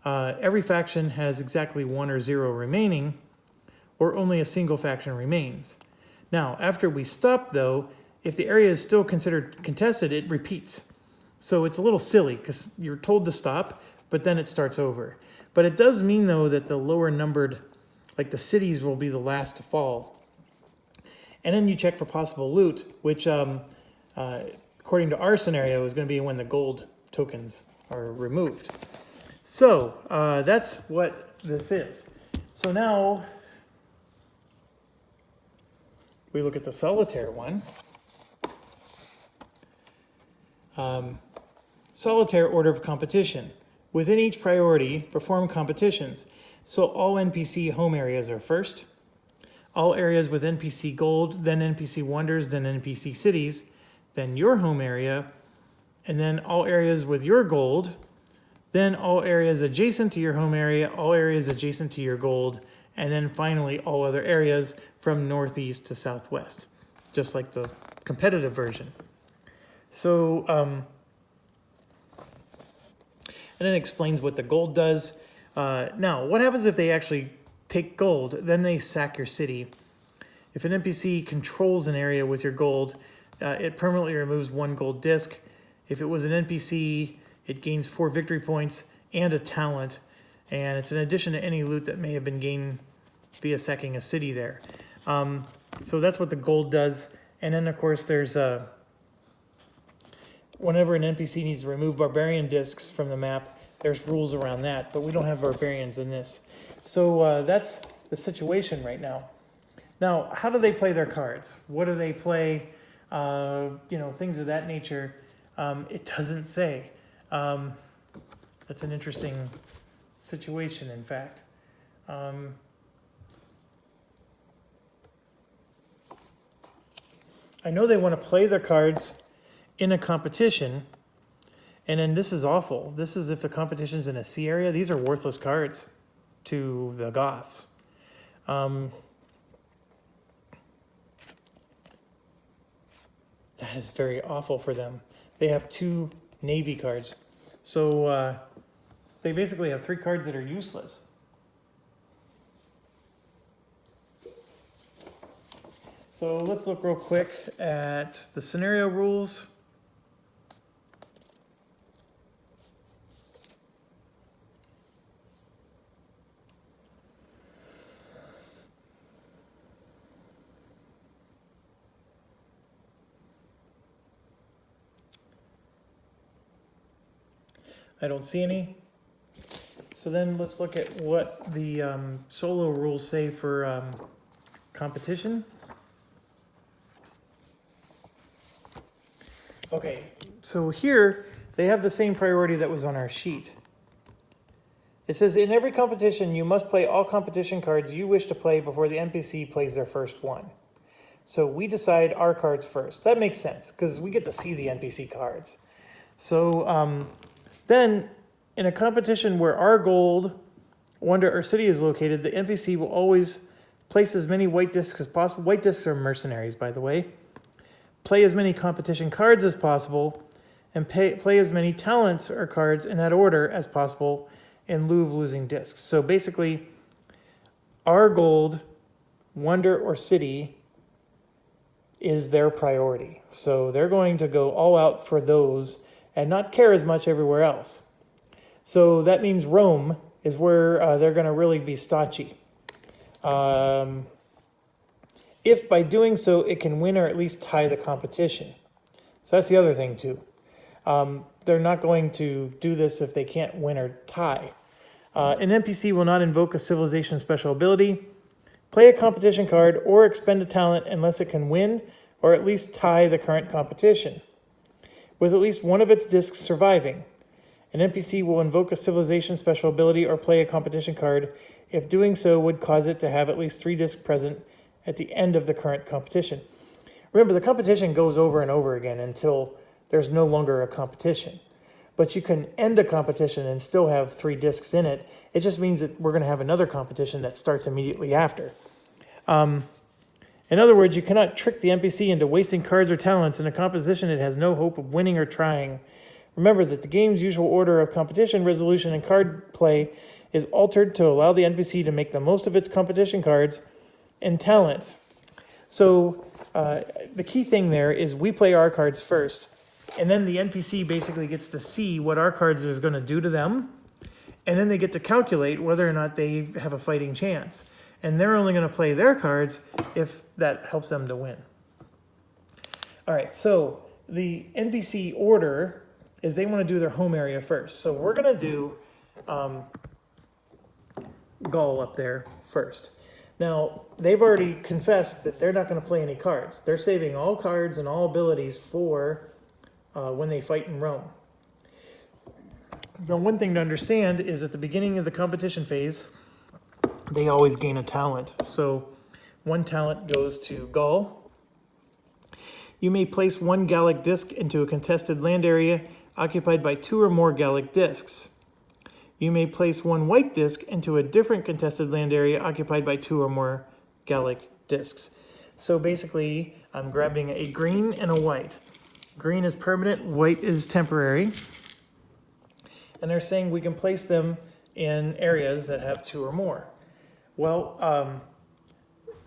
Every faction has exactly 1 or 0 remaining, or only a single faction remains. Now, after we stop, though, if the area is still considered contested, it repeats. So it's a little silly, because you're told to stop, but then it starts over. But it does mean, though, that the lower numbered, like the cities, will be the last to fall. And then you check for possible loot, which, according to our scenario, is going to be when the gold tokens are removed. So that's what this is. So now we look at the solitaire one. solitaire order of competition. Within each priority, perform competitions. So all NPC home areas are first. All areas with NPC gold, then NPC wonders, then NPC cities, then your home area, and then all areas with your gold, then all areas adjacent to your home area, all areas adjacent to your gold, and then finally all other areas from northeast to southwest, just like the competitive version. So, and then it explains what the gold does. Now, what happens if they actually take gold, then they sack your city? If an NPC controls an area with your gold, it permanently removes 1 gold disc. If it was an NPC, it gains 4 victory points and a talent, and it's in addition to any loot that may have been gained via sacking a city there. So that's what the gold does. And then, of course, there's whenever an NPC needs to remove barbarian discs from the map, there's rules around that, but we don't have barbarians in this. So that's the situation right now. Now, how do they play their cards? What do they play? Things of that nature. It doesn't say. That's an interesting situation, in fact. I know they want to play their cards in a competition, and then this is awful. This is if the competition's in a C area. These are worthless cards to the Goths. That is very awful for them. They have 2 Navy cards. So they basically have 3 cards that are useless. So let's look real quick at the scenario rules. I don't see any. So then let's look at what the solo rules say for competition. Okay, so here they have the same priority that was on our sheet. It says, in every competition, you must play all competition cards you wish to play before the NPC plays their first one. So we decide our cards first. That makes sense, because we get to see the NPC cards. So then, in a competition where our gold, wonder, or city is located, the NPC will always place as many white discs as possible. White discs are mercenaries, by the way. Play as many competition cards as possible, and play as many talents or cards in that order as possible in lieu of losing discs. So basically, our gold, wonder, or city is their priority. So they're going to go all out for those and not care as much everywhere else. So that means Rome is where they're going to really be stodgy. If by doing so it can win or at least tie the competition. So that's the other thing too. They're not going to do this if they can't win or tie. An NPC will not invoke a civilization special ability, play a competition card, or expend a talent unless it can win or at least tie the current competition, with at least one of its discs surviving. An NPC will invoke a civilization special ability or play a competition card if doing so would cause it to have at least 3 discs present at the end of the current competition. Remember, the competition goes over and over again until there's no longer a competition. But you can end a competition and still have 3 discs in it. It just means that we're going to have another competition that starts immediately after. In other words, you cannot trick the NPC into wasting cards or talents in a competition it has no hope of winning or trying. Remember that the game's usual order of competition, resolution, and card play is altered to allow the NPC to make the most of its competition cards and talents. So the key thing there is we play our cards first, and then the NPC basically gets to see what our cards are going to do to them, and then they get to calculate whether or not they have a fighting chance. And they're only going to play their cards if that helps them to win. All right, so the NPC order is they want to do their home area first. So we're going to do Gaul up there first. Now, they've already confessed that they're not going to play any cards. They're saving all cards and all abilities for when they fight in Rome. Now, one thing to understand is at the beginning of the competition phase, they always gain a talent. So one talent goes to Gaul. You may place one Gallic disc into a contested land area occupied by 2 or more Gallic discs. You may place one white disc into a different contested land area occupied by 2 or more Gallic discs. So basically, I'm grabbing a green and a white. Green is permanent, white is temporary. And they're saying we can place them in areas that have 2 or more. Well,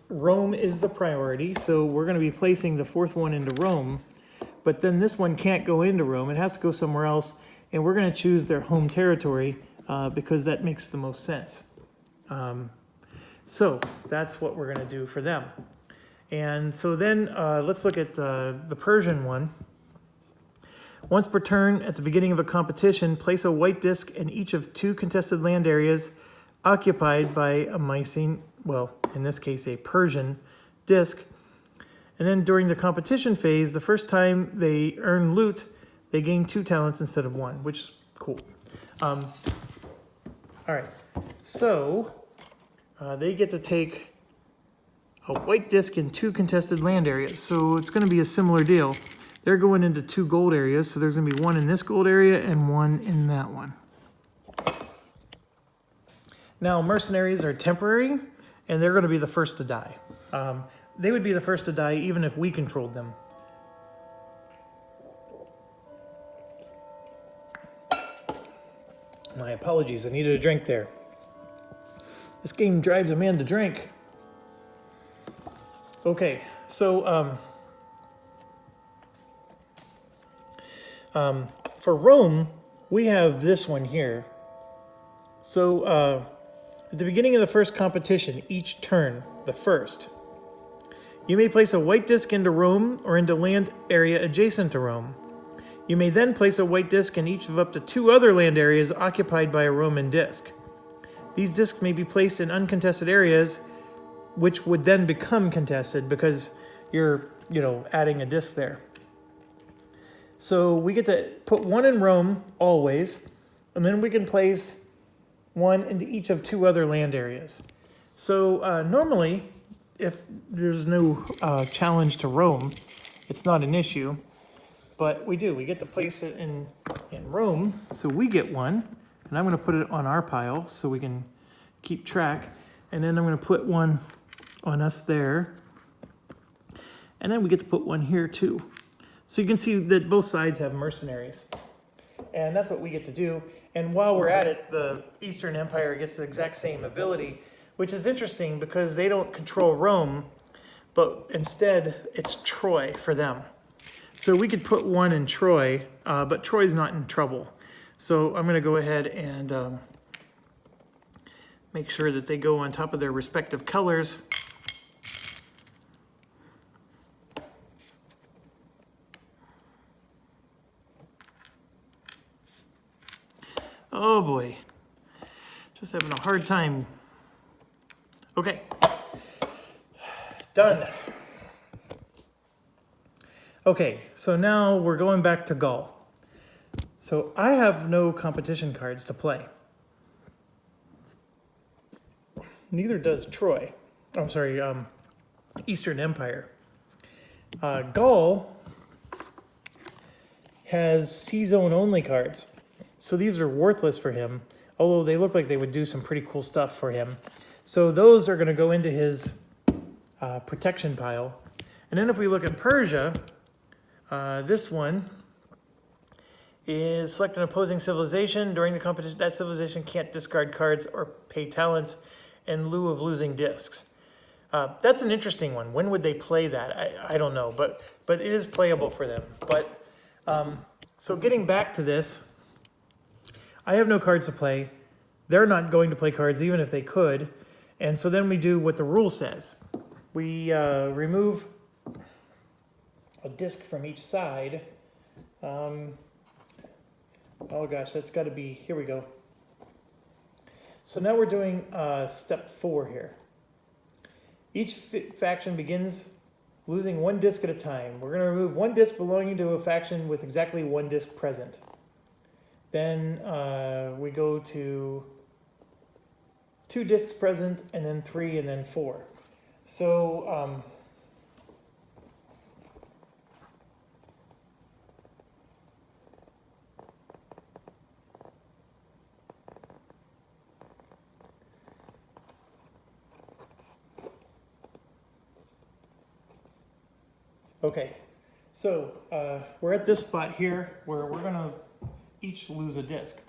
Rome is the priority, so we're going to be placing the 4th one into Rome, but then this one can't go into Rome. It has to go somewhere else, and we're going to choose their home territory because that makes the most sense. So that's what we're going to do for them. And so then let's look at the Persian one. Once per turn, at the beginning of a competition, place a white disc in each of 2 contested land areas occupied by a Mycenaean, well, in this case, a Persian disc. And then during the competition phase, the first time they earn loot, they gain 2 talents instead of 1, which is cool. All right, so they get to take a white disc in 2 contested land areas. So it's going to be a similar deal. They're going into 2 gold areas, so there's going to be 1 in this gold area and 1 in that one. Now, mercenaries are temporary, and they're going to be the first to die. They would be the first to die even if we controlled them. My apologies, I needed a drink there. This game drives a man to drink. Okay, so for Rome, we have this one here. So at the beginning of the first competition, each turn, the first, you may place a white disc into Rome or into land area adjacent to Rome. You may then place a white disc in each of up to 2 other land areas occupied by a Roman disc. These discs may be placed in uncontested areas, which would then become contested because you're, adding a disc there. So we get to put 1 in Rome always, and then we can place 1 into each of 2 other land areas. So normally, if there's no challenge to Rome, it's not an issue, but we do. We get to place it in Rome, so we get 1, and I'm going to put it on our pile so we can keep track, and then I'm going to put 1 on us there, and then we get to put 1 here too. So you can see that both sides have mercenaries, and that's what we get to do. And while we're at it, the Eastern Empire gets the exact same ability, which is interesting because they don't control Rome, but instead it's Troy for them. So we could put 1 in Troy, but Troy's not in trouble. So I'm going to go ahead and make sure that they go on top of their respective colors. Oh boy, just having a hard time. Okay, done. Okay, so now we're going back to Gaul. So I have no competition cards to play. Neither does Troy. I'm sorry, Eastern Empire. Gaul has C-Zone only cards. So these are worthless for him, although they look like they would do some pretty cool stuff for him. So those are going to go into his protection pile. And then if we look at Persia, this one is select an opposing civilization. During the competition, that civilization can't discard cards or pay talents in lieu of losing discs. That's an interesting one. When would they play that? I don't know, but it is playable for them. But so getting back to this, I have no cards to play. They're not going to play cards even if they could. And so then we do what the rule says. We remove a disc from each side. Oh gosh, that's got to be, here we go. So now we're doing step 4 here. Each faction begins losing one disc at a time. We're going to remove one disc belonging to a faction with exactly one disc present. Then we go to 2 discs present, and then 3, and then 4. So okay, so we're at this spot here where we're going to each lose a disc.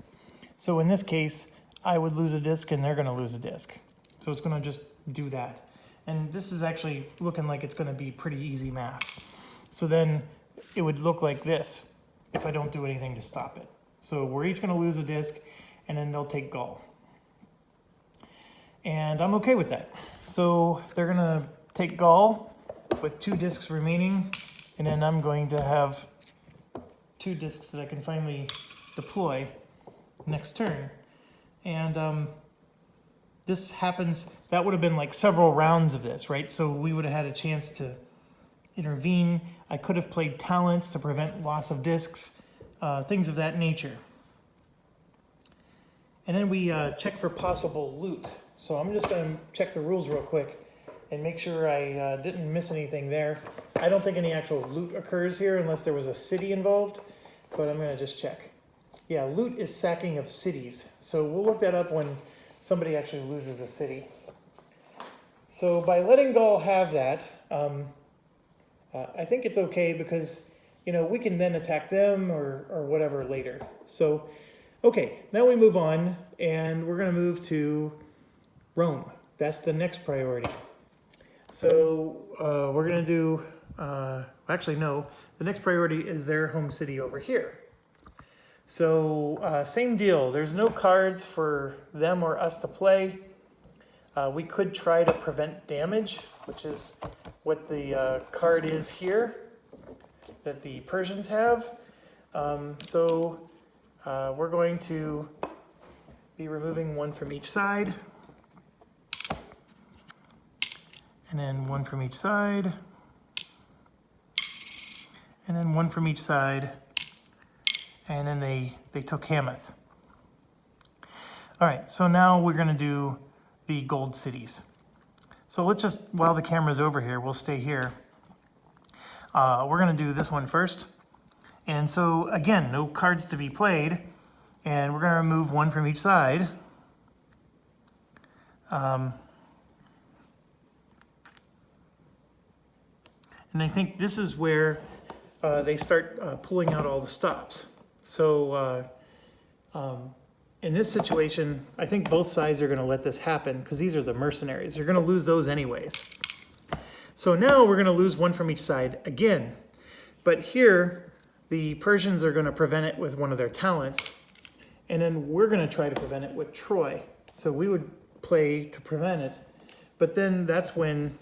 So in this case, I would lose a disc and they're going to lose a disc. So it's going to just do that. And this is actually looking like it's going to be pretty easy math. So then it would look like this if I don't do anything to stop it. So we're each going to lose a disc, and then they'll take Gaul. And I'm okay with that. So they're going to take Gaul with 2 discs remaining, and then I'm going to have 2 discs that I can finally deploy next turn. And this happens, that would have been like several rounds of this, right? So we would have had a chance to intervene. I could have played talents to prevent loss of discs, things of that nature. And then we check for possible loot. So I'm just going to check the rules real quick and make sure I didn't miss anything there. I don't think any actual loot occurs here unless there was a city involved, but I'm going to just check. Yeah, loot is sacking of cities. So we'll look that up when somebody actually loses a city. So by letting Gaul have that, I think it's okay because, you know, we can then attack them or whatever later. So, okay, now we move on, and we're going to move to Rome. That's the next priority. So we're going to do, actually no, the next priority is their home city over here. So same deal, there's no cards for them or us to play. We could try to prevent damage, which is what the card is here that the Persians have. So we're going to be removing 1 from each side, and then 1 from each side, and then 1 from each side. And then they took Hamath. All right, so now we're going to do the gold cities. So let's just, while the camera's over here, we'll stay here. We're going to do this one first. And so, again, no cards to be played. And we're going to remove 1 from each side. And I think this is where they start pulling out all the stops. So in this situation, I think both sides are going to let this happen because these are the mercenaries. You're going to lose those anyways. So now we're going to lose 1 from each side again. But here, the Persians are going to prevent it with one of their talents. And then we're going to try to prevent it with Troy. So we would play to prevent it. But then that's when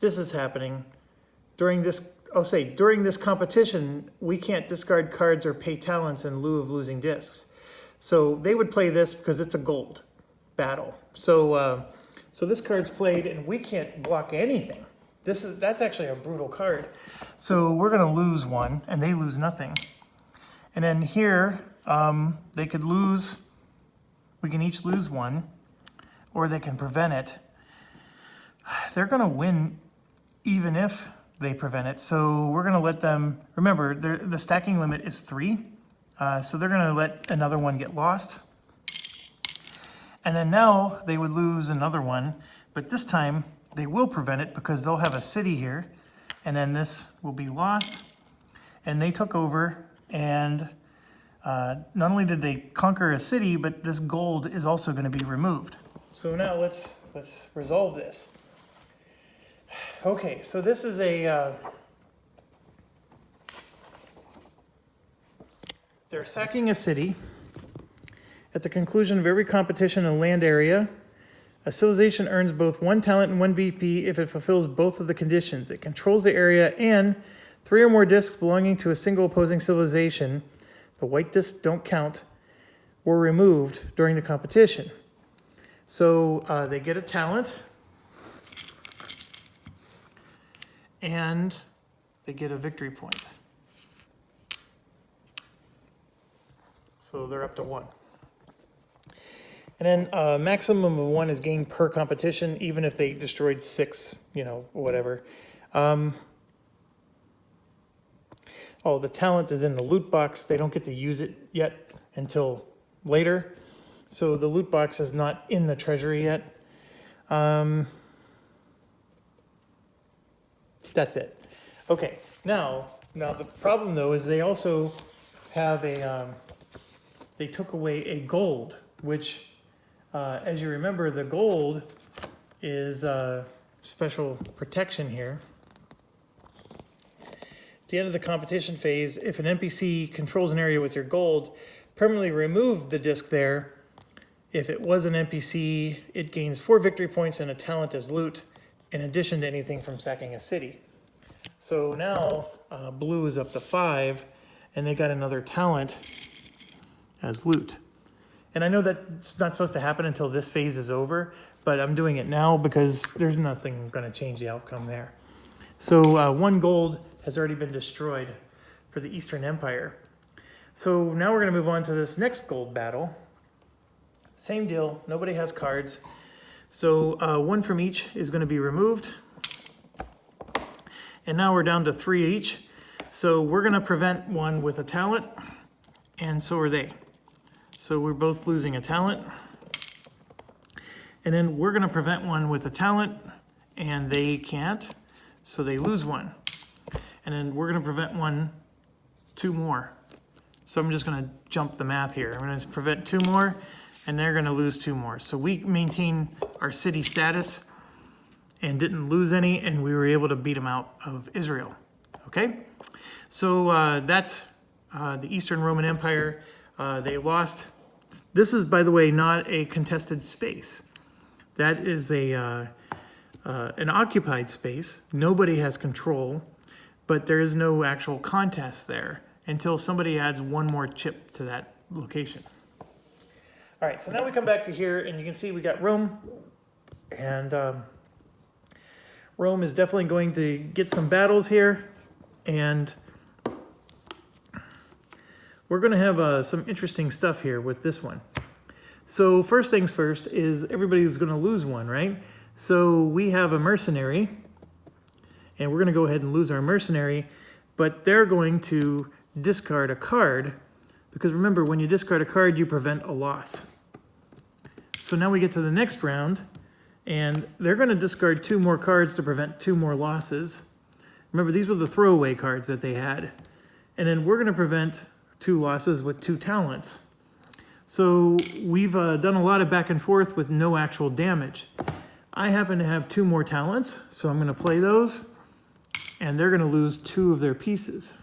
this is happening. During this competition, we can't discard cards or pay talents in lieu of losing discs. So they would play this because it's a gold battle. So so this card's played and we can't block anything. That's actually a brutal card. So we're going to lose 1 and they lose nothing. And then here they could lose, we can each lose 1, or they can prevent it. They're going to win even if they prevent it. So we're going to let them, remember, the stacking limit is 3. So they're going to let another one get lost. And then now they would lose another one, but this time they will prevent it because they'll have a city here, and then this will be lost. And they took over, and not only did they conquer a city, but this gold is also going to be removed. So now let's resolve this. Okay, so this is they're sacking a city. At the conclusion of every competition in a land area, a civilization earns both 1 talent and 1 BP if it fulfills both of the conditions. It controls the area, and 3 or more discs belonging to a single opposing civilization, the white discs don't count, were removed during the competition. So they get a talent. and they get a victory point. So they're up to 1. And then maximum of 1 is gained per competition, even if they destroyed 6, you know, whatever. Oh, the talent is in the loot box. They don't get to use it yet until later. So the loot box is not in the treasury yet. That's it. Okay, now the problem though is they also have they took away a gold, which as you remember, the gold is special protection here. At the end of the competition phase, if an NPC controls an area with your gold, permanently remove the disc there. If it was an NPC, it gains 4 victory points and a talent as loot, in addition to anything from sacking a city. So now blue is up to 5, and they got another talent as loot. And I know that's not supposed to happen until this phase is over, but I'm doing it now because there's nothing going to change the outcome there. So 1 gold has already been destroyed for the Eastern Empire. So now we're going to move on to this next gold battle. Same deal, nobody has cards. So 1 from each is going to be removed. And now we're down to 3 each. So we're going to prevent 1 with a talent, and so are they. So we're both losing a talent. And then we're going to prevent 1 with a talent, and they can't, so they lose 1. And then we're going to prevent 2 more. So I'm just going to jump the math here. I'm going to prevent 2 more, and they're going to lose 2 more. So we maintain our city status and didn't lose any, and we were able to beat them out of Israel. Okay? So that's the Eastern Roman Empire. They lost. This is, by the way, not a contested space. That is an occupied space. Nobody has control, but there is no actual contest there until somebody adds 1 more chip to that location. All right, so now we come back to here, and you can see we got Rome, and Rome is definitely going to get some battles here, and we're going to have some interesting stuff here with this one. So first things first is everybody's going to lose 1, right? So we have a mercenary, and we're going to go ahead and lose our mercenary, but they're going to discard a card, because remember, when you discard a card, you prevent a loss. So now we get to the next round, and they're going to discard 2 more cards to prevent 2 more losses. Remember, these were the throwaway cards that they had. And then we're going to prevent 2 losses with 2 talents. So we've done a lot of back and forth with no actual damage. I happen to have 2 more talents, so I'm going to play those, and they're going to lose 2 of their pieces.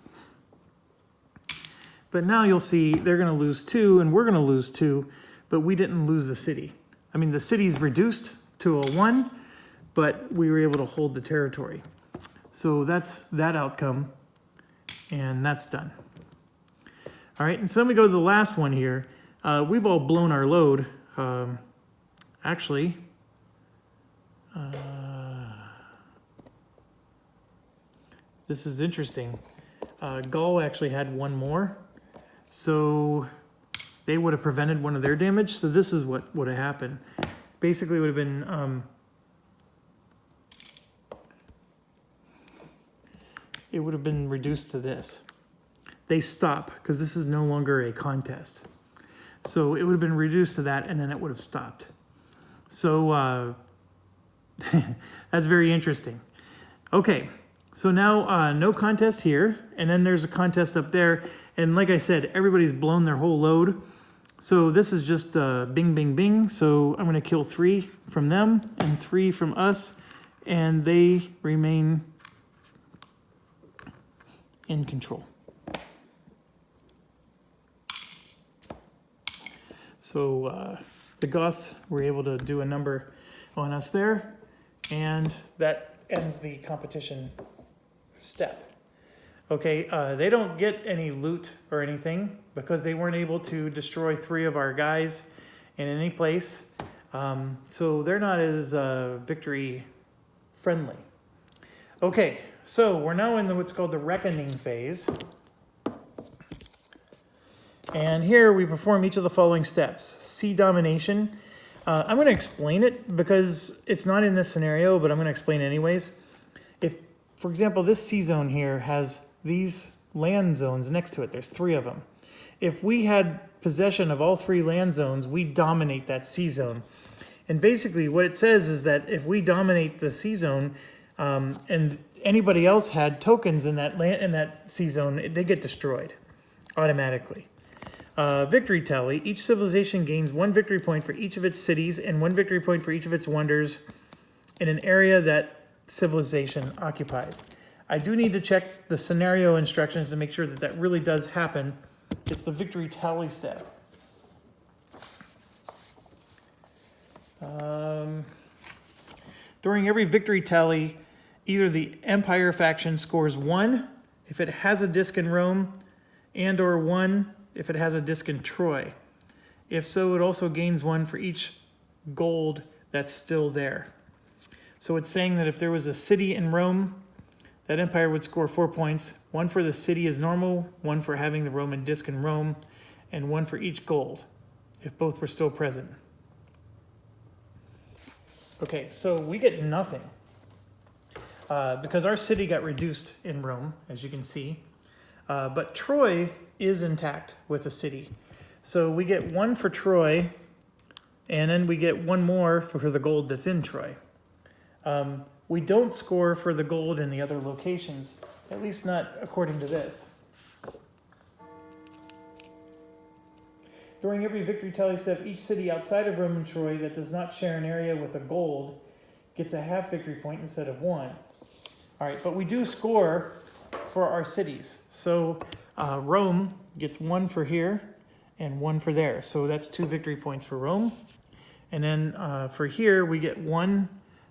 But now you'll see they're going to lose 2, and we're going to lose 2, but we didn't lose the city. I mean, the city's reduced to a 1, but we were able to hold the territory. So that's that outcome, and that's done. All right, and so then we go to the last one here. We've all blown our load. Actually, this is interesting. Gaul actually had 1 more, so they would have prevented 1 of their damage. So this is what would have happened. Basically, it would have been it would have been reduced to this. They stop because this is no longer a contest. So it would have been reduced to that, and then it would have stopped. So that's very interesting. Okay, so now no contest here, and then there's a contest up there. And like I said, everybody's blown their whole load. So this is just bing, bing, bing. So I'm going to kill 3 from them and 3 from us, and they remain in control. So the Goths were able to do a number on us there, and that ends the competition step. Okay, they don't get any loot or anything because they weren't able to destroy 3 of our guys in any place. So they're not as victory friendly. Okay, So we're now in what's called the reckoning phase. And here we perform each of the following steps. C domination. I'm going to explain it because it's not in this scenario, but I'm going to explain it anyways. If, for example, this C zone here has these land zones next to it, there's 3 of them. If we had possession of all 3 land zones, we dominate that C zone. And basically what it says is that if we dominate the C zone and anybody else had tokens in that C zone, they get destroyed automatically. Victory tally. Each civilization gains 1 victory point for each of its cities and 1 victory point for each of its wonders in an area that civilization occupies. I do need to check the scenario instructions to make sure that that really does happen. It's the victory tally step. During every victory tally, either the Empire faction scores 1 if it has a disc in Rome, and or 1 if it has a disc in Troy. If so, it also gains 1 for each gold that's still there. So it's saying that if there was a city in Rome, that empire would score 4 points, 1 for the city as normal, 1 for having the Roman disc in Rome, and 1 for each gold, if both were still present. Okay, so we get nothing because our city got reduced in Rome, as you can see. But Troy is intact with the city. So we get 1 for Troy, and then we get 1 more for the gold that's in Troy. We don't score for the gold in the other locations, at least not according to this. During every victory tally step, each city outside of Rome and Troy that does not share an area with a gold gets a half victory point instead of 1. All right, but we do score for our cities. So Rome gets 1 for here and 1 for there. So that's 2 victory points for Rome. And then for here, we get 1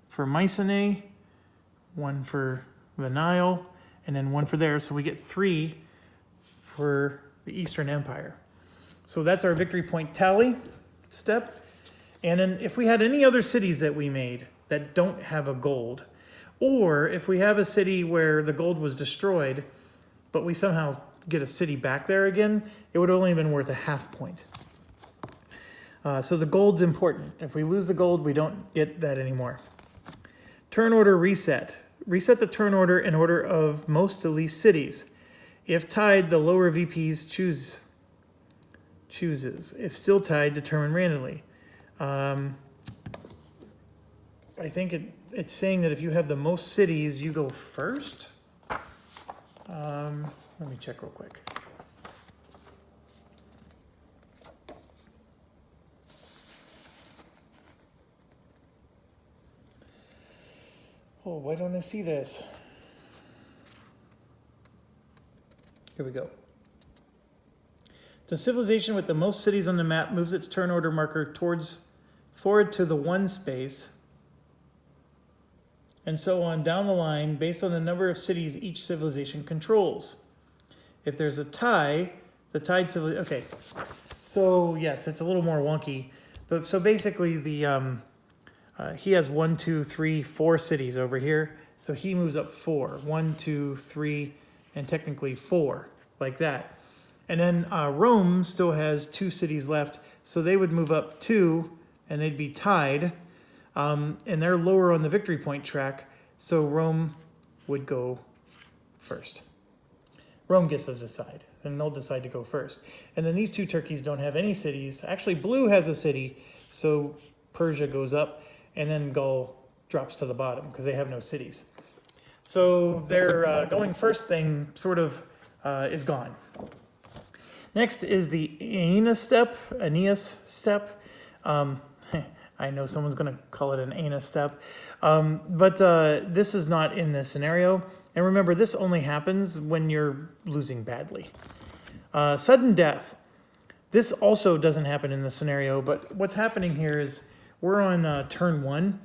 for Mycenae, 1 for the Nile, and then 1 for there. So we get 3 for the Eastern Empire. So that's our victory point tally step. And then if we had any other cities that we made that don't have a gold, or if we have a city where the gold was destroyed, but we somehow get a city back there again, it would only have been worth a half point. So the gold's important. If we lose the gold, we don't get that anymore. Turn order reset. Reset the turn order in order of most to least cities. If tied, the lower VPs chooses. If still tied, determine randomly. I think it's saying that if you have the most cities, you go first. Let me check real quick. Oh, why don't I see this? Here we go. The civilization with the most cities on the map moves its turn order marker forward to the 1 space, and so on down the line based on the number of cities each civilization controls. If there's a tie, the tied civilization... Okay, so yes, it's a little more wonky. But so basically he has 1, 2, 3, 4 cities over here. So he moves up 4. 1, 2, 3, and technically 4, like that. And then Rome still has 2 cities left, so they would move up 2, and they'd be tied. And they're lower on the victory point track, so Rome would go first. Rome gets to decide, and they'll decide to go first. And then these 2 turkeys don't have any cities. Actually, blue has a city, so Persia goes up, and then Gaul drops to the bottom because they have no cities. So their going first thing sort of is gone. Next is the Aeneas step. I know someone's going to call it an Aeneas step, but this is not in this scenario. And remember, this only happens when you're losing badly. Sudden death. This also doesn't happen in this scenario, but what's happening here is we're on turn 1,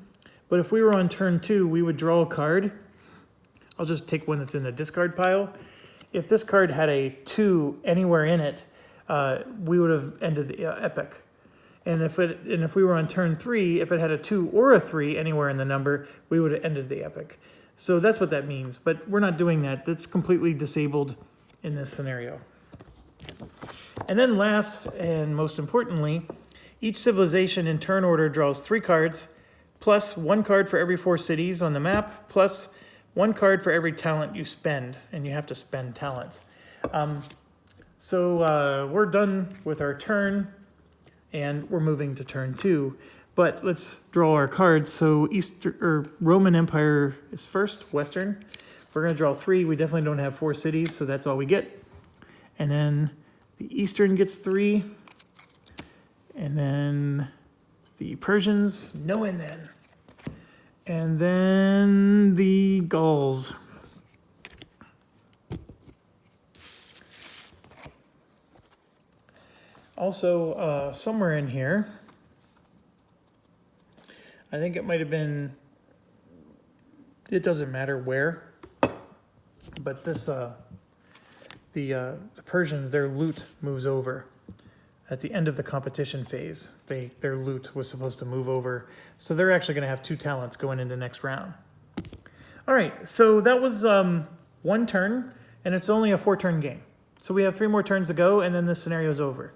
but if we were on turn 2, we would draw a card. I'll just take one that's in the discard pile. If this card had a 2 anywhere in it, we would have ended the epic. And if we were on turn 3, if it had a 2 or a 3 anywhere in the number, we would have ended the epic. So that's what that means, but we're not doing that. That's completely disabled in this scenario. And then last and most importantly, each civilization in turn order draws 3 cards, plus 1 card for every 4 cities on the map, plus 1 card for every talent you spend, and you have to spend talents. So we're done with our turn, and we're moving to turn 2. But let's draw our cards. So Roman Empire is first, Western. We're going to draw 3. We definitely don't have 4 cities, so that's all we get. And then the Eastern gets 3. And then the Persians, no and then. And then the Gauls. Also, somewhere in here, I think it might have been, it doesn't matter where, but this, the Persians, their loot moves over. At the end of the competition phase, their loot was supposed to move over. So they're actually going to have 2 talents going into next round. All right, so that was 1 turn, and it's only a 4-turn game. So we have 3 more turns to go, and then this scenario is over.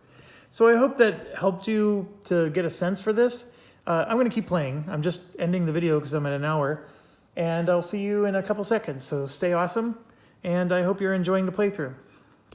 So I hope that helped you to get a sense for this. I'm going to keep playing. I'm just ending the video because I'm at an hour. And I'll see you in a couple seconds. So stay awesome, and I hope you're enjoying the playthrough.